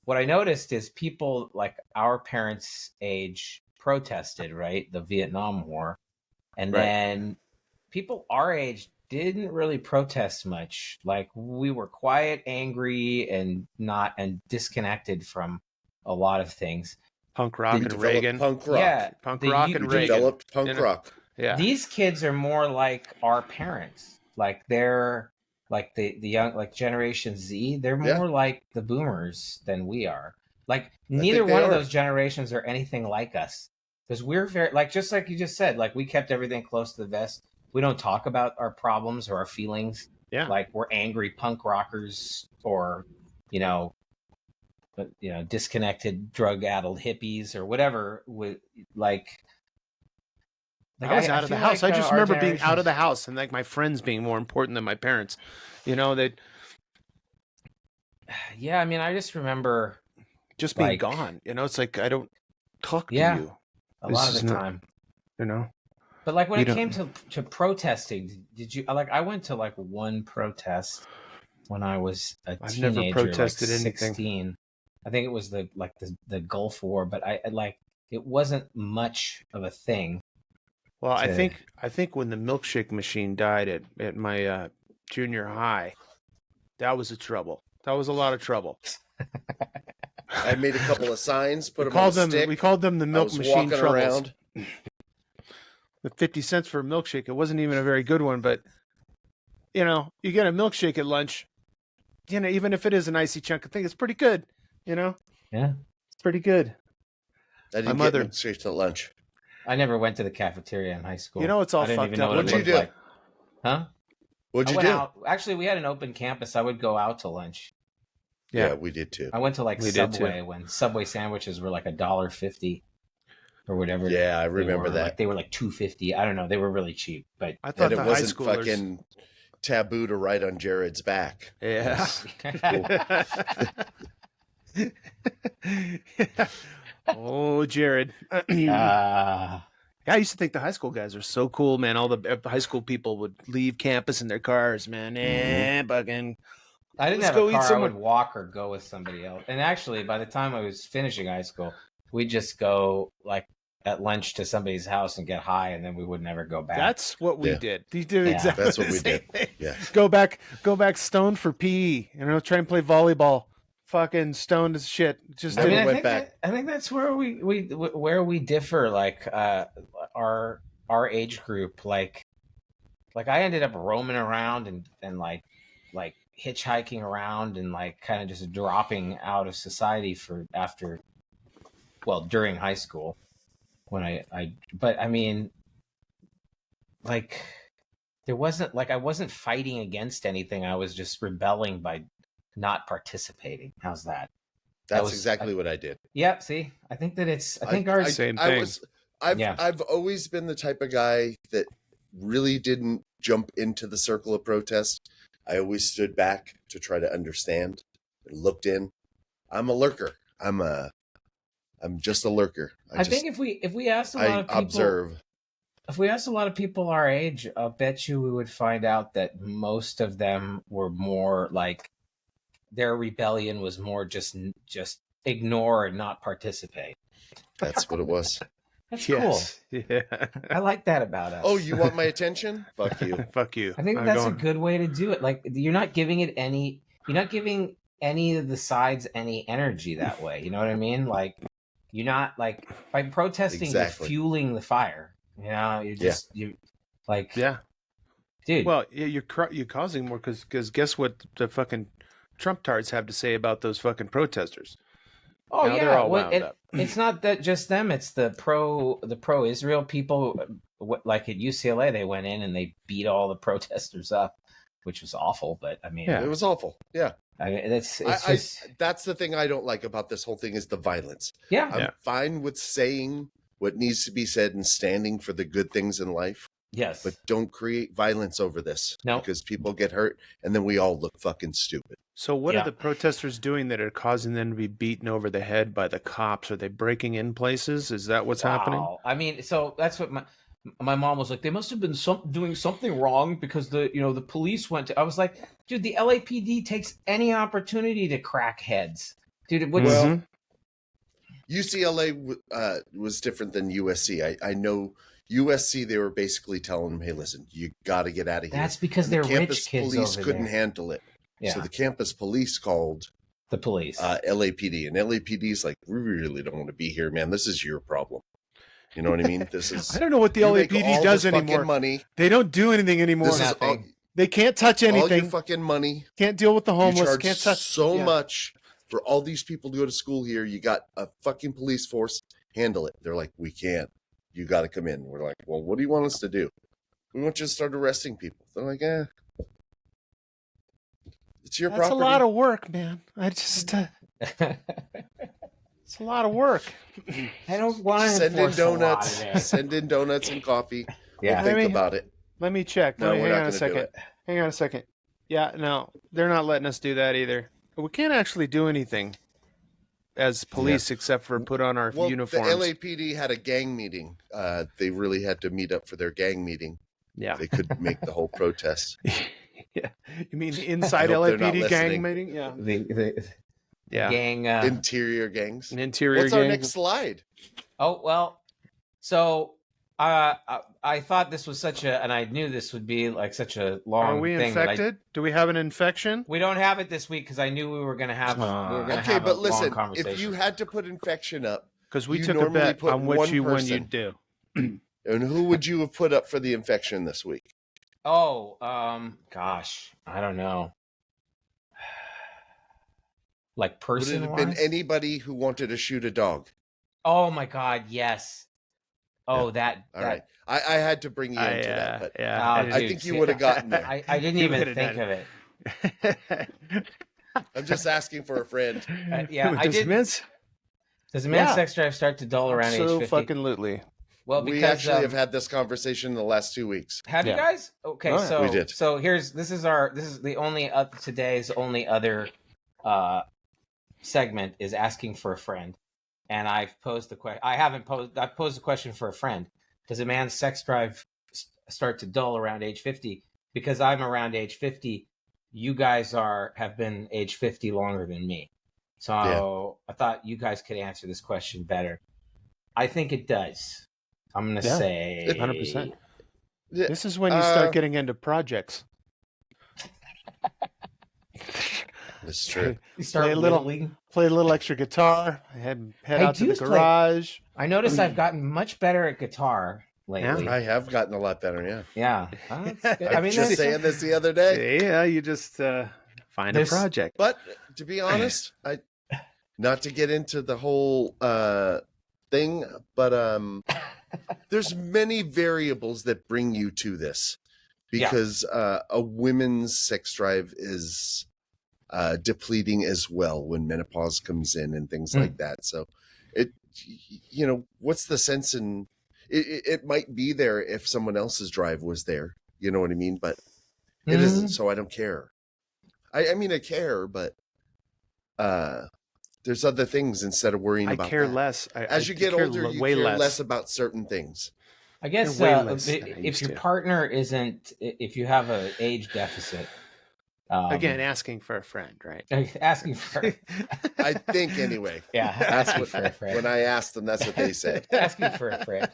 [SPEAKER 1] What I noticed is people like our parents' age protested, right? The Vietnam War. And then people our age didn't really protest much. Like, we were quiet, angry, and disconnected from a lot of things.
[SPEAKER 2] Punk rock and Reagan.
[SPEAKER 3] Punk rock.
[SPEAKER 1] Yeah.
[SPEAKER 2] Punk rock and Reagan.
[SPEAKER 3] Developed punk rock.
[SPEAKER 2] Yeah.
[SPEAKER 1] These kids are more like our parents. Like, they're like the young, like Generation Z, they're more like the boomers than we are. Like, neither one of those generations are anything like us. Because we're very, just like you just said, we kept everything close to the vest. We don't talk about our problems or our feelings.
[SPEAKER 2] Yeah.
[SPEAKER 1] Like, we're angry punk rockers or, disconnected, drug-addled hippies or whatever.
[SPEAKER 2] I was out of the house. I just remember being out of the house and my friends being more important than my parents. They.
[SPEAKER 1] Yeah, I mean, I just remember
[SPEAKER 2] just being gone. It's like I don't talk to you
[SPEAKER 1] a lot of the time.
[SPEAKER 2] But
[SPEAKER 1] when it came to protesting, did you I went to one protest when I was a teenager. I've never protested 16. Anything. I think it was the Gulf War, but it wasn't much of a thing.
[SPEAKER 2] Well, I think when the milkshake machine died at my junior high, that was a trouble. That was a lot of trouble.
[SPEAKER 3] I made a couple of signs, put
[SPEAKER 2] We
[SPEAKER 3] them on a
[SPEAKER 2] called them.
[SPEAKER 3] stick.
[SPEAKER 2] We called them the
[SPEAKER 3] I
[SPEAKER 2] milk
[SPEAKER 3] was
[SPEAKER 2] machine
[SPEAKER 3] walking
[SPEAKER 2] troubles.
[SPEAKER 3] around.
[SPEAKER 2] The 50 cents for a milkshake. It wasn't even a very good one, but you know, you get a milkshake at lunch. You know, even if it is an icy chunk, I think it's pretty good. You know,
[SPEAKER 1] Yeah.
[SPEAKER 2] it's pretty good.
[SPEAKER 3] I didn't
[SPEAKER 2] My
[SPEAKER 3] get
[SPEAKER 2] mother-
[SPEAKER 3] milkshakes at lunch.
[SPEAKER 1] I never went to the cafeteria in high school.
[SPEAKER 2] You know, it's all
[SPEAKER 1] I didn't
[SPEAKER 2] fucked
[SPEAKER 1] even know
[SPEAKER 2] up.
[SPEAKER 1] what
[SPEAKER 3] What'd
[SPEAKER 1] it
[SPEAKER 3] you
[SPEAKER 1] looked
[SPEAKER 3] do?
[SPEAKER 1] like. Huh?
[SPEAKER 3] What'd
[SPEAKER 1] I
[SPEAKER 3] you
[SPEAKER 1] went
[SPEAKER 3] do?
[SPEAKER 1] out. Actually, we had an open campus. I would go out to lunch.
[SPEAKER 3] Yeah, we did too.
[SPEAKER 1] I went to like
[SPEAKER 2] We did too.
[SPEAKER 1] Subway when Subway sandwiches were like $1.50 or whatever.
[SPEAKER 3] Yeah, I
[SPEAKER 1] they
[SPEAKER 3] remember
[SPEAKER 1] were.
[SPEAKER 3] that.
[SPEAKER 1] Like, they were like $2.50. I don't know. They were really cheap, but
[SPEAKER 2] I thought
[SPEAKER 3] And
[SPEAKER 2] the
[SPEAKER 3] it
[SPEAKER 2] high
[SPEAKER 3] wasn't
[SPEAKER 2] schoolers.
[SPEAKER 3] fucking taboo to write on Jared's back.
[SPEAKER 2] Yeah. Oh, Jared. I used to think the high school guys are so cool, man. All the high school people would leave campus in their cars, man. Bugging.
[SPEAKER 1] I didn't
[SPEAKER 2] Let's
[SPEAKER 1] have
[SPEAKER 2] go
[SPEAKER 1] a
[SPEAKER 2] eat
[SPEAKER 1] car. I
[SPEAKER 2] somewhere.
[SPEAKER 1] would walk or go with somebody else. And actually, by the time I was finishing high school, we'd just go like at lunch to somebody's house and get high, and then we would never go back.
[SPEAKER 2] That's what we
[SPEAKER 3] Yeah.
[SPEAKER 2] did. You did
[SPEAKER 1] Yeah.
[SPEAKER 2] exactly
[SPEAKER 3] That's what
[SPEAKER 2] the
[SPEAKER 3] we
[SPEAKER 2] same
[SPEAKER 3] did.
[SPEAKER 2] thing.
[SPEAKER 3] Yeah.
[SPEAKER 2] Go back stoned for PE. You know, try and play volleyball. Fucking stoned as shit. Just
[SPEAKER 3] Never
[SPEAKER 1] I mean, I
[SPEAKER 3] went
[SPEAKER 1] think
[SPEAKER 3] back.
[SPEAKER 1] I think that's where we differ. Like our age group. Like I ended up roaming around and like hitchhiking around and like kind of just dropping out of society during high school when but I mean, like there wasn't like I wasn't fighting against anything. I was just rebelling by not participating. How's that?
[SPEAKER 3] That's exactly what I did.
[SPEAKER 1] Yeah, see, I think that it's. I think ours.
[SPEAKER 2] Same thing.
[SPEAKER 3] I've always been the type of guy that really didn't jump into the circle of protest. I always stood back to try to understand and looked in. I'm a lurker. I'm just a lurker.
[SPEAKER 1] I think if we asked a lot of people,
[SPEAKER 3] observe.
[SPEAKER 1] if we asked a lot of people our age, I'll bet you we would find out that most of them were more like their rebellion was more just ignore and not participate.
[SPEAKER 3] That's what it was.
[SPEAKER 1] That's
[SPEAKER 2] Yes. Yeah.
[SPEAKER 1] cool. I like that about us.
[SPEAKER 3] Oh, you want my attention? Fuck you.
[SPEAKER 2] Fuck you.
[SPEAKER 1] I think
[SPEAKER 2] I'm
[SPEAKER 1] that's
[SPEAKER 2] going.
[SPEAKER 1] a good way to do it. Like you're not giving any of the sides any energy that way. You know what I mean? Like you're not like by protesting,
[SPEAKER 3] Exactly.
[SPEAKER 1] you're fueling the fire. You know, you're just you like
[SPEAKER 2] Yeah.
[SPEAKER 1] dude.
[SPEAKER 2] Well, yeah, you're causing more because guess what the fucking Trump tards have to say about those fucking protesters?
[SPEAKER 1] oh
[SPEAKER 2] now
[SPEAKER 1] yeah,
[SPEAKER 2] they're all
[SPEAKER 1] well,
[SPEAKER 2] wound up.
[SPEAKER 1] it's not that just them. It's the pro Israel people. Like at UCLA, they went in and they beat all the protesters up, which was awful. But I mean,
[SPEAKER 2] Yeah.
[SPEAKER 3] It was awful. Yeah.
[SPEAKER 1] I mean, it's just
[SPEAKER 3] That's the thing I don't like about this whole thing is the violence.
[SPEAKER 1] yeah.
[SPEAKER 3] I'm
[SPEAKER 2] Yeah.
[SPEAKER 3] fine with saying what needs to be said and standing for the good things in life,
[SPEAKER 1] Yes,
[SPEAKER 3] but don't create violence over this.
[SPEAKER 1] No.
[SPEAKER 3] Because people get hurt and then we all look fucking stupid.
[SPEAKER 2] So what
[SPEAKER 1] Yeah.
[SPEAKER 2] are the protesters doing that are causing them to be beaten over the head by the cops? Are they breaking in places? Is that what's happening?
[SPEAKER 1] Wow. I mean, so that's what my mom was like. They must have been doing something wrong because the police went to. I was like, dude, the LAPD takes any opportunity to crack heads, dude. What's,
[SPEAKER 3] Well,
[SPEAKER 2] Mhm.
[SPEAKER 3] UCLA was different than USC. I know USC, they were basically telling them, hey, listen, you got to get out of here.
[SPEAKER 1] that's because
[SPEAKER 3] And
[SPEAKER 1] they're
[SPEAKER 3] the campus
[SPEAKER 1] rich kids
[SPEAKER 3] police
[SPEAKER 1] over
[SPEAKER 3] couldn't
[SPEAKER 1] there.
[SPEAKER 3] handle it.
[SPEAKER 1] Yeah,
[SPEAKER 3] So the campus police called
[SPEAKER 1] the police.
[SPEAKER 3] LAPD, and LAPD's like, we really don't want to be here, man. This is your problem. You know what I mean? This is.
[SPEAKER 2] I don't know what the
[SPEAKER 3] you make
[SPEAKER 2] LAPD
[SPEAKER 3] all
[SPEAKER 2] does
[SPEAKER 3] this fucking
[SPEAKER 2] anymore.
[SPEAKER 3] money.
[SPEAKER 2] They don't do anything anymore.
[SPEAKER 3] This is all,
[SPEAKER 1] Nothing.
[SPEAKER 2] They can't touch
[SPEAKER 3] all your
[SPEAKER 2] anything.
[SPEAKER 3] fucking money.
[SPEAKER 2] Can't deal with the
[SPEAKER 3] You
[SPEAKER 2] homeless.
[SPEAKER 3] charge
[SPEAKER 2] Can't touch
[SPEAKER 3] so
[SPEAKER 2] yeah.
[SPEAKER 3] much for all these people to go to school here. You got a fucking police force. Handle it. They're like, we can't. You got to come in. We're like, well, what do you want us to do? We want you to start arresting people. They're like, it's your
[SPEAKER 2] That's
[SPEAKER 3] property.
[SPEAKER 2] a lot of work, man. I just it's a lot of work.
[SPEAKER 1] I don't want to
[SPEAKER 3] Send in
[SPEAKER 1] enforce the law
[SPEAKER 3] donuts.
[SPEAKER 1] today.
[SPEAKER 3] Send in donuts and coffee.
[SPEAKER 1] Yeah.
[SPEAKER 3] We'll think
[SPEAKER 2] Maybe-
[SPEAKER 3] about it.
[SPEAKER 2] Let me check.
[SPEAKER 3] No, we're
[SPEAKER 2] Hang
[SPEAKER 3] not
[SPEAKER 2] on a
[SPEAKER 3] going to do
[SPEAKER 2] second.
[SPEAKER 3] it.
[SPEAKER 2] Hang on a second. Yeah, no, they're not letting us do that either. We can't actually do anything as police except for put on our
[SPEAKER 3] Well,
[SPEAKER 2] uniforms.
[SPEAKER 3] the LAPD had a gang meeting. They really had to meet up for their gang meeting.
[SPEAKER 2] Yeah.
[SPEAKER 3] They couldn't make the whole protest.
[SPEAKER 2] Yeah. You mean the inside
[SPEAKER 3] I hope they're not
[SPEAKER 2] LAPD gang
[SPEAKER 3] listening.
[SPEAKER 2] meeting? Yeah.
[SPEAKER 1] The
[SPEAKER 2] Yeah.
[SPEAKER 1] gang.
[SPEAKER 3] Interior gangs.
[SPEAKER 2] An interior
[SPEAKER 3] What's
[SPEAKER 2] gang.
[SPEAKER 3] our next slide?
[SPEAKER 1] Oh well, so I thought this was and I knew this would be like such a long
[SPEAKER 2] Are we
[SPEAKER 1] thing.
[SPEAKER 2] infected? Do we have an infection?
[SPEAKER 1] We don't have it this week because I knew we were going to have.
[SPEAKER 3] Okay, but
[SPEAKER 1] a
[SPEAKER 3] listen,
[SPEAKER 1] long conversation.
[SPEAKER 3] if you had to put infection up,
[SPEAKER 2] Because we
[SPEAKER 3] you
[SPEAKER 2] took a
[SPEAKER 3] normally
[SPEAKER 2] bet
[SPEAKER 3] put
[SPEAKER 2] on what
[SPEAKER 3] one
[SPEAKER 2] you when
[SPEAKER 3] person.
[SPEAKER 2] you do.
[SPEAKER 3] And who would you have put up for the infection this week?
[SPEAKER 1] Oh, gosh, I don't know. Like
[SPEAKER 3] Would it
[SPEAKER 1] person
[SPEAKER 3] have been anybody who wanted to shoot a dog?
[SPEAKER 1] Oh my God, yes. Oh,
[SPEAKER 3] All right. I had to bring you into that, but I
[SPEAKER 1] dude,
[SPEAKER 3] think you would have gotten there.
[SPEAKER 1] I didn't even think of it.
[SPEAKER 3] I'm just asking for a friend.
[SPEAKER 1] Yeah, I did. Does a man's sex drive start to dull around age 50?
[SPEAKER 2] Fucking-lutely.
[SPEAKER 1] Well,
[SPEAKER 3] We
[SPEAKER 1] because
[SPEAKER 3] actually have had this conversation in the last 2 weeks.
[SPEAKER 1] Have you guys? Okay,
[SPEAKER 2] Oh, yeah.
[SPEAKER 1] so
[SPEAKER 3] We did.
[SPEAKER 1] So this is the only today's only other segment is asking for a friend, and I've posed the question. I've posed a question for a friend. Does a man's sex drive start to dull around age 50? Because I'm around age 50. You guys have been age 50 longer than me. So I thought you guys could answer this question better. I think it does. I'm going to say
[SPEAKER 2] 100%. This is when you start getting into projects.
[SPEAKER 3] It's true.
[SPEAKER 1] You start
[SPEAKER 2] play a little extra guitar, head out to the garage.
[SPEAKER 1] I noticed I've gotten much better at guitar lately.
[SPEAKER 3] I have gotten a lot better, yeah.
[SPEAKER 1] Yeah.
[SPEAKER 3] I was just saying this the other day.
[SPEAKER 2] Yeah, you just find a project.
[SPEAKER 3] But to be honest, not to get into the whole thing, but there's many variables that bring you to this, because a women's sex drive is depleting as well when menopause comes in and things like that. So what's the sense in it might be there if someone else's drive was there, you know what I mean? But it isn't, so I don't care. I mean, I care, but there's other things instead of worrying about.
[SPEAKER 2] I care
[SPEAKER 3] that.
[SPEAKER 2] less.
[SPEAKER 3] As you get older, you care less about certain things.
[SPEAKER 1] I guess if your partner isn't, if you have an age deficit.
[SPEAKER 2] Again, asking for a friend, right?
[SPEAKER 1] Asking for.
[SPEAKER 3] I think anyway.
[SPEAKER 1] Yeah,
[SPEAKER 3] that's what. For a friend. When I asked them, that's what they said.
[SPEAKER 1] Asking for a friend.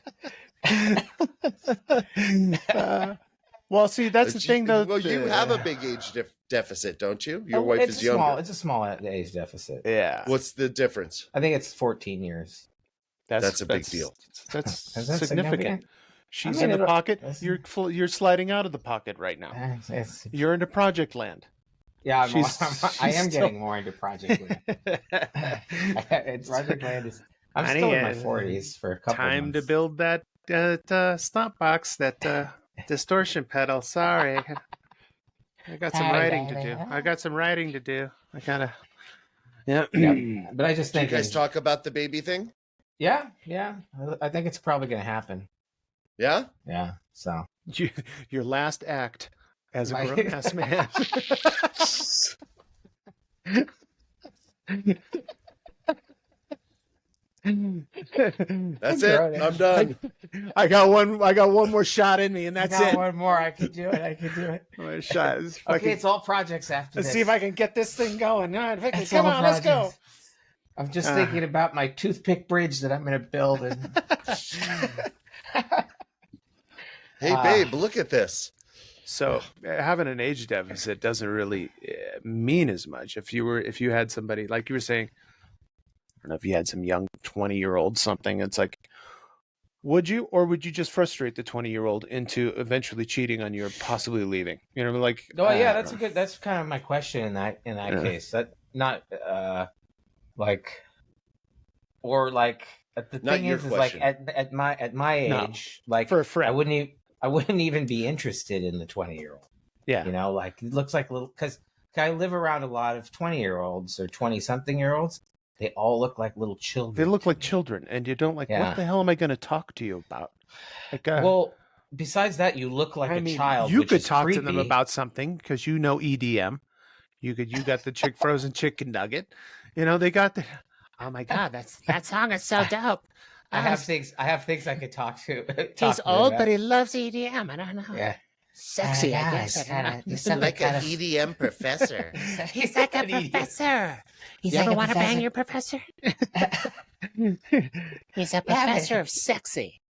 [SPEAKER 2] Well, see, that's the thing, though.
[SPEAKER 3] Well, you have a big age deficit, don't you? Your wife is younger.
[SPEAKER 1] It's a small age deficit.
[SPEAKER 2] Yeah.
[SPEAKER 3] What's the difference?
[SPEAKER 1] I think it's 14 years.
[SPEAKER 3] That's a big deal.
[SPEAKER 2] That's significant. She's in the pocket. You're sliding out of the pocket right now. You're into project land.
[SPEAKER 1] Yeah, I am getting more into project land. Project land is. I'm still in my 40s for a couple
[SPEAKER 2] time
[SPEAKER 1] months.
[SPEAKER 2] to build that stomp box, that distortion pedal. Sorry, I got some writing to do. I gotta. Yeah.
[SPEAKER 1] But I just think.
[SPEAKER 3] Do you guys talk about the baby thing?
[SPEAKER 1] Yeah. I think it's probably going to happen.
[SPEAKER 3] Yeah?
[SPEAKER 1] Yeah. So
[SPEAKER 2] your last act as a grown-ass man.
[SPEAKER 3] That's it. I'm done.
[SPEAKER 2] I got one more shot in me, and that's it.
[SPEAKER 1] One more. I can do it.
[SPEAKER 2] One shot.
[SPEAKER 1] It's all projects after
[SPEAKER 2] Let's
[SPEAKER 1] this.
[SPEAKER 2] see if I can get this thing going. All right, Vicky, come on, let's go.
[SPEAKER 1] I'm just thinking about my toothpick bridge that I'm going to build.
[SPEAKER 3] Hey, babe, look at this.
[SPEAKER 2] So having an age deficit doesn't really mean as much. If you had somebody, like you were saying, I don't know, if you had some young 20-year-old something, it's like, would you just frustrate the 20-year-old into eventually cheating on you or possibly leaving? You know, like.
[SPEAKER 1] Oh yeah, that's kind of my question in that case. That not like, or like the thing is like at my age, like
[SPEAKER 2] for a friend,
[SPEAKER 1] I wouldn't even be interested in the 20-year-old.
[SPEAKER 2] Yeah,
[SPEAKER 1] you know, like it looks like little, because I live around a lot of 20-year-olds or 20-something-year-olds. They all look like little children.
[SPEAKER 2] They look like children, and you don't like. Yeah. What the hell am I going to talk to you about? Like,
[SPEAKER 1] well, besides that, you look like a child.
[SPEAKER 2] You could talk to them about something because you know EDM. You got the frozen chicken nugget. You know, they got the.
[SPEAKER 4] Oh my God, that song is so dope.
[SPEAKER 1] I have things I could talk to.
[SPEAKER 4] He's old, but he loves EDM. I don't know.
[SPEAKER 1] Yeah.
[SPEAKER 4] Sexy, I guess.
[SPEAKER 3] He's like an EDM professor.
[SPEAKER 4] He's like a professor. You ever want to bang your professor? He's a professor of sexy.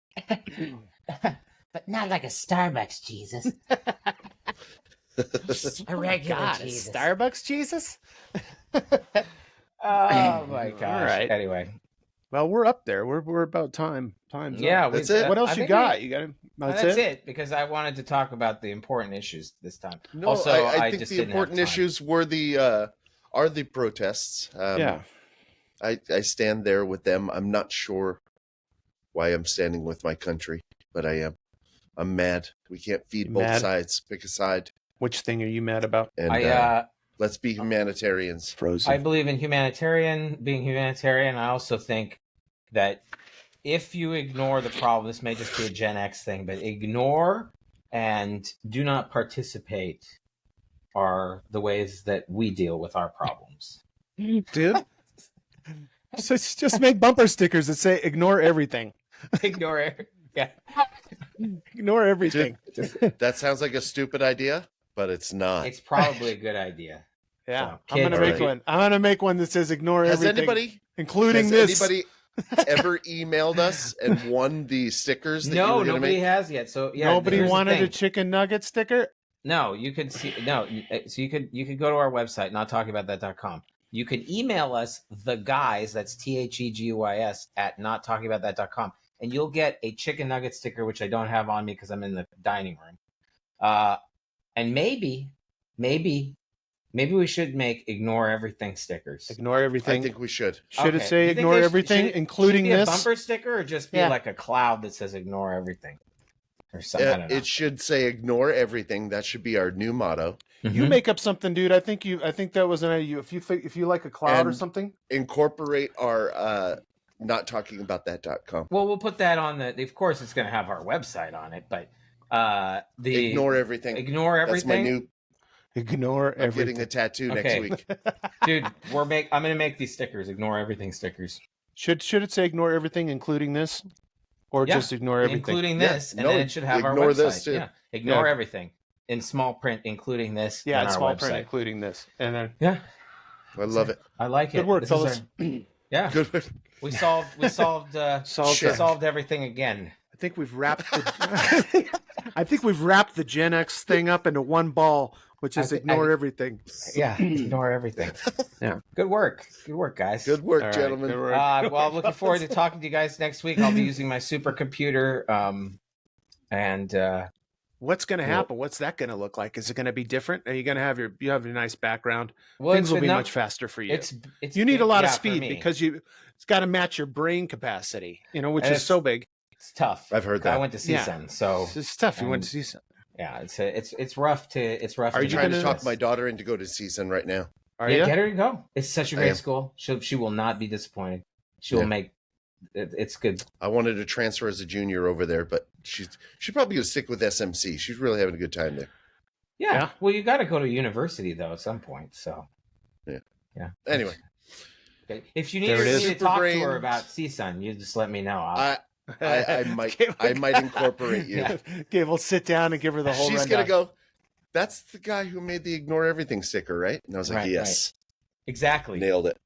[SPEAKER 4] but not like a Starbucks Jesus. A regular
[SPEAKER 2] God,
[SPEAKER 4] Jesus.
[SPEAKER 2] a Starbucks Jesus?
[SPEAKER 1] Oh my gosh.
[SPEAKER 2] All right.
[SPEAKER 1] Anyway.
[SPEAKER 2] Well, we're up there. We're about time's
[SPEAKER 1] Yeah.
[SPEAKER 2] up.
[SPEAKER 3] That's it.
[SPEAKER 2] What else
[SPEAKER 1] I
[SPEAKER 2] you
[SPEAKER 1] think
[SPEAKER 2] got? You got
[SPEAKER 1] That's it, because I wanted to talk about the important issues this time.
[SPEAKER 3] No,
[SPEAKER 1] Also,
[SPEAKER 3] I think
[SPEAKER 1] just
[SPEAKER 3] the
[SPEAKER 1] didn't have
[SPEAKER 3] important
[SPEAKER 1] time.
[SPEAKER 3] issues were are the protests.
[SPEAKER 2] Yeah.
[SPEAKER 3] I stand there with them. I'm not sure why I'm standing with my country, but I am. I'm mad. We can't feed
[SPEAKER 2] You
[SPEAKER 3] both
[SPEAKER 2] mad?
[SPEAKER 3] sides. Pick a side,
[SPEAKER 2] Which thing are you mad about?
[SPEAKER 3] and let's be humanitarians.
[SPEAKER 2] Frozen.
[SPEAKER 1] I believe in being humanitarian. I also think that if you ignore the problem, this may just be a Gen X thing, but ignore and do not participate are the ways that we deal with our problems.
[SPEAKER 2] Dude. Just make bumper stickers that say ignore everything.
[SPEAKER 1] Ignore it. Yeah.
[SPEAKER 2] Ignore everything.
[SPEAKER 3] Dude, that sounds like a stupid idea, but it's not.
[SPEAKER 1] It's probably a good idea.
[SPEAKER 2] Yeah.
[SPEAKER 1] So,
[SPEAKER 2] I'm gonna
[SPEAKER 1] kids,
[SPEAKER 2] make
[SPEAKER 3] right.
[SPEAKER 2] one. I'm gonna make one that says ignore
[SPEAKER 3] Has
[SPEAKER 2] everything. Including this.
[SPEAKER 3] anybody ever emailed us and won the stickers that you
[SPEAKER 1] No,
[SPEAKER 3] were going to
[SPEAKER 1] nobody
[SPEAKER 3] make?
[SPEAKER 1] has yet. So yeah,
[SPEAKER 2] Nobody
[SPEAKER 1] here's the
[SPEAKER 2] wanted
[SPEAKER 1] thing.
[SPEAKER 2] a chicken nugget sticker?
[SPEAKER 1] No, you could see so you could go to our website, nottalkingaboutthat.com. You could email us the guys, that's THEGUYS at nottalkingaboutthat.com, and you'll get a chicken nugget sticker, which I don't have on me because I'm in the dining room. And maybe we should make ignore everything stickers.
[SPEAKER 2] Ignore everything.
[SPEAKER 3] I think we should.
[SPEAKER 2] Should it
[SPEAKER 1] Okay.
[SPEAKER 2] say
[SPEAKER 1] You think
[SPEAKER 2] ignore
[SPEAKER 1] they
[SPEAKER 2] everything,
[SPEAKER 1] should
[SPEAKER 2] including
[SPEAKER 1] it be
[SPEAKER 2] this?
[SPEAKER 1] a bumper sticker, or just be
[SPEAKER 2] Yeah.
[SPEAKER 1] like a cloud that says ignore everything? Or something. I don't know.
[SPEAKER 3] It should say ignore everything. That should be our new motto.
[SPEAKER 2] You make up something, dude. I think that was an idea. If you like a cloud or
[SPEAKER 3] And-
[SPEAKER 2] something.
[SPEAKER 3] Incorporate our not talking about that.com.
[SPEAKER 1] Well, we'll put that on the. Of course, it's going to have our website on it, but the
[SPEAKER 3] Ignore everything.
[SPEAKER 1] Ignore
[SPEAKER 3] That's my
[SPEAKER 1] everything.
[SPEAKER 3] new.
[SPEAKER 2] Ignore
[SPEAKER 3] I'm
[SPEAKER 2] everything.
[SPEAKER 3] getting a tattoo next
[SPEAKER 1] Okay.
[SPEAKER 3] week.
[SPEAKER 1] Dude, I'm going to make these stickers. Ignore everything stickers.
[SPEAKER 2] Should it say ignore everything, including this? Or
[SPEAKER 1] Yeah,
[SPEAKER 2] just ignore everything?
[SPEAKER 1] including
[SPEAKER 3] Yeah,
[SPEAKER 1] this, and
[SPEAKER 3] no,
[SPEAKER 1] then it should have our
[SPEAKER 3] ignore
[SPEAKER 1] website.
[SPEAKER 3] this, too.
[SPEAKER 1] Yeah, ignore
[SPEAKER 2] Yeah.
[SPEAKER 1] everything in small print, including this.
[SPEAKER 2] Yeah,
[SPEAKER 1] and
[SPEAKER 2] in
[SPEAKER 1] our
[SPEAKER 2] small
[SPEAKER 1] website.
[SPEAKER 2] print, including this. And then
[SPEAKER 1] Yeah,
[SPEAKER 3] I love it.
[SPEAKER 1] I like it.
[SPEAKER 2] good work,
[SPEAKER 1] This is
[SPEAKER 2] fellas.
[SPEAKER 1] yeah,
[SPEAKER 3] Good.
[SPEAKER 1] we solved
[SPEAKER 3] Shit.
[SPEAKER 1] solved everything again.
[SPEAKER 2] I think we've wrapped the Gen X thing up into one ball, which is ignore everything.
[SPEAKER 1] Yeah, ignore everything.
[SPEAKER 2] Yeah.
[SPEAKER 1] Good work, guys.
[SPEAKER 3] Good work,
[SPEAKER 2] All right,
[SPEAKER 3] gentlemen.
[SPEAKER 2] good work.
[SPEAKER 1] Well, I'm looking forward to talking to you guys next week. I'll be using my supercomputer. And
[SPEAKER 2] What's going to happen? What's that going to look like? Is it going to be different? Are you going to have your nice background?
[SPEAKER 1] well,
[SPEAKER 2] Things
[SPEAKER 1] it's
[SPEAKER 2] will be
[SPEAKER 1] enough-
[SPEAKER 2] much faster for you.
[SPEAKER 1] It's
[SPEAKER 2] You need a lot of
[SPEAKER 1] yeah, for
[SPEAKER 2] speed
[SPEAKER 1] me.
[SPEAKER 2] because it's got to match your brain capacity, which
[SPEAKER 1] And
[SPEAKER 2] is so big.
[SPEAKER 1] it's tough.
[SPEAKER 3] I've heard that.
[SPEAKER 1] I went to CSUN, so
[SPEAKER 2] It's tough. You went
[SPEAKER 1] and-
[SPEAKER 2] to see some.
[SPEAKER 1] yeah, it's rough to
[SPEAKER 2] Are
[SPEAKER 3] I'm
[SPEAKER 2] you
[SPEAKER 3] trying to
[SPEAKER 2] gonna-
[SPEAKER 3] talk my daughter into go to season right now.
[SPEAKER 2] Are
[SPEAKER 1] yeah,
[SPEAKER 2] you?
[SPEAKER 1] get her to go. It's such a
[SPEAKER 3] I
[SPEAKER 1] great
[SPEAKER 3] am.
[SPEAKER 1] school. She will not be disappointed. She will
[SPEAKER 3] Yeah.
[SPEAKER 1] make it's good.
[SPEAKER 3] I wanted to transfer as a junior over there, but she's probably going to stick with SMC. She's really having a good time there.
[SPEAKER 1] Yeah.
[SPEAKER 2] Yeah.
[SPEAKER 1] Well, you got to go to university though at some point. So
[SPEAKER 3] Anyway,
[SPEAKER 1] okay. If you need,
[SPEAKER 2] There it is.
[SPEAKER 1] me to talk to her
[SPEAKER 3] Superbrains.
[SPEAKER 1] about CSUN, you just let me know.
[SPEAKER 3] I might incorporate you.
[SPEAKER 1] Yeah.
[SPEAKER 2] Okay, we'll sit down and give her the whole
[SPEAKER 3] She's
[SPEAKER 2] rundown.
[SPEAKER 3] going to go, that's the guy who made the ignore everything sticker, right? And I was like,
[SPEAKER 1] Right,
[SPEAKER 3] yes.
[SPEAKER 1] Exactly.
[SPEAKER 3] Nailed it.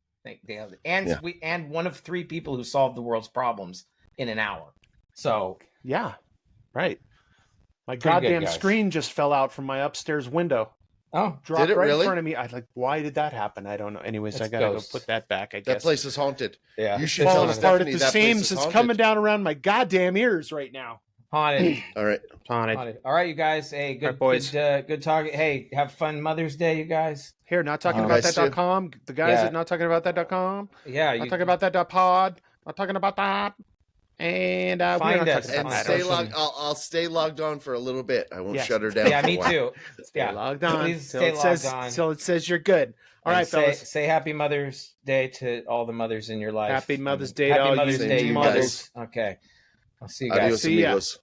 [SPEAKER 1] Nailed it. And
[SPEAKER 3] Yeah.
[SPEAKER 1] and one of 3 people who solved the world's problems in an hour. So
[SPEAKER 2] Yeah, right. My
[SPEAKER 1] Pretty good,
[SPEAKER 2] goddamn
[SPEAKER 1] guys.
[SPEAKER 2] screen just fell out from my upstairs window.
[SPEAKER 1] oh,
[SPEAKER 2] Dropped
[SPEAKER 3] it
[SPEAKER 2] right
[SPEAKER 3] really?
[SPEAKER 2] in front of me. I like, why did that happen? I don't know. Anyways,
[SPEAKER 1] It's
[SPEAKER 2] I gotta
[SPEAKER 1] ghosts.
[SPEAKER 2] go put that back. I
[SPEAKER 3] That
[SPEAKER 2] guess.
[SPEAKER 3] place is haunted.
[SPEAKER 1] yeah.
[SPEAKER 3] You should
[SPEAKER 2] Falling
[SPEAKER 3] tell
[SPEAKER 1] It's
[SPEAKER 2] apart
[SPEAKER 3] Stephanie
[SPEAKER 2] at the
[SPEAKER 3] that place
[SPEAKER 2] seams.
[SPEAKER 3] is
[SPEAKER 2] It's
[SPEAKER 3] haunted.
[SPEAKER 2] coming down around my goddamn ears right now.
[SPEAKER 1] haunted.
[SPEAKER 3] All right.
[SPEAKER 2] Haunted.
[SPEAKER 1] Haunted. All right, you guys. Hey, good,
[SPEAKER 2] All right, boys.
[SPEAKER 1] good talking. Hey, have fun Mother's Day, you guys.
[SPEAKER 2] Here, not talking
[SPEAKER 1] Oh.
[SPEAKER 2] about
[SPEAKER 3] Guys,
[SPEAKER 2] that.com. The guys
[SPEAKER 1] Yeah.
[SPEAKER 2] at not talking about that.com.
[SPEAKER 1] Yeah,
[SPEAKER 2] Not talking about that.pod. Not talking about that. And we're
[SPEAKER 1] Find
[SPEAKER 2] not
[SPEAKER 1] us
[SPEAKER 2] talking
[SPEAKER 3] And
[SPEAKER 2] about
[SPEAKER 1] Fine.
[SPEAKER 3] stay
[SPEAKER 2] that.
[SPEAKER 3] logged. I'll stay logged on for a little bit. I won't
[SPEAKER 2] Yes.
[SPEAKER 3] shut her down.
[SPEAKER 1] Yeah,
[SPEAKER 3] for a
[SPEAKER 1] me
[SPEAKER 3] while.
[SPEAKER 1] too.
[SPEAKER 2] Stay
[SPEAKER 1] Yeah,
[SPEAKER 2] logged on.
[SPEAKER 1] please
[SPEAKER 2] So
[SPEAKER 1] stay
[SPEAKER 2] it
[SPEAKER 1] logged
[SPEAKER 2] says,
[SPEAKER 1] on.
[SPEAKER 2] So it says you're good. All
[SPEAKER 1] And
[SPEAKER 2] right, fellas.
[SPEAKER 1] say Happy Mother's Day to all the mothers in your life.
[SPEAKER 2] Happy Mother's
[SPEAKER 1] And
[SPEAKER 2] Day to
[SPEAKER 1] Happy
[SPEAKER 2] all you
[SPEAKER 1] Mother's Day, you
[SPEAKER 3] mothers.
[SPEAKER 1] mothers. Okay, I'll see you guys.
[SPEAKER 3] Adios,
[SPEAKER 2] See ya.
[SPEAKER 3] amigos.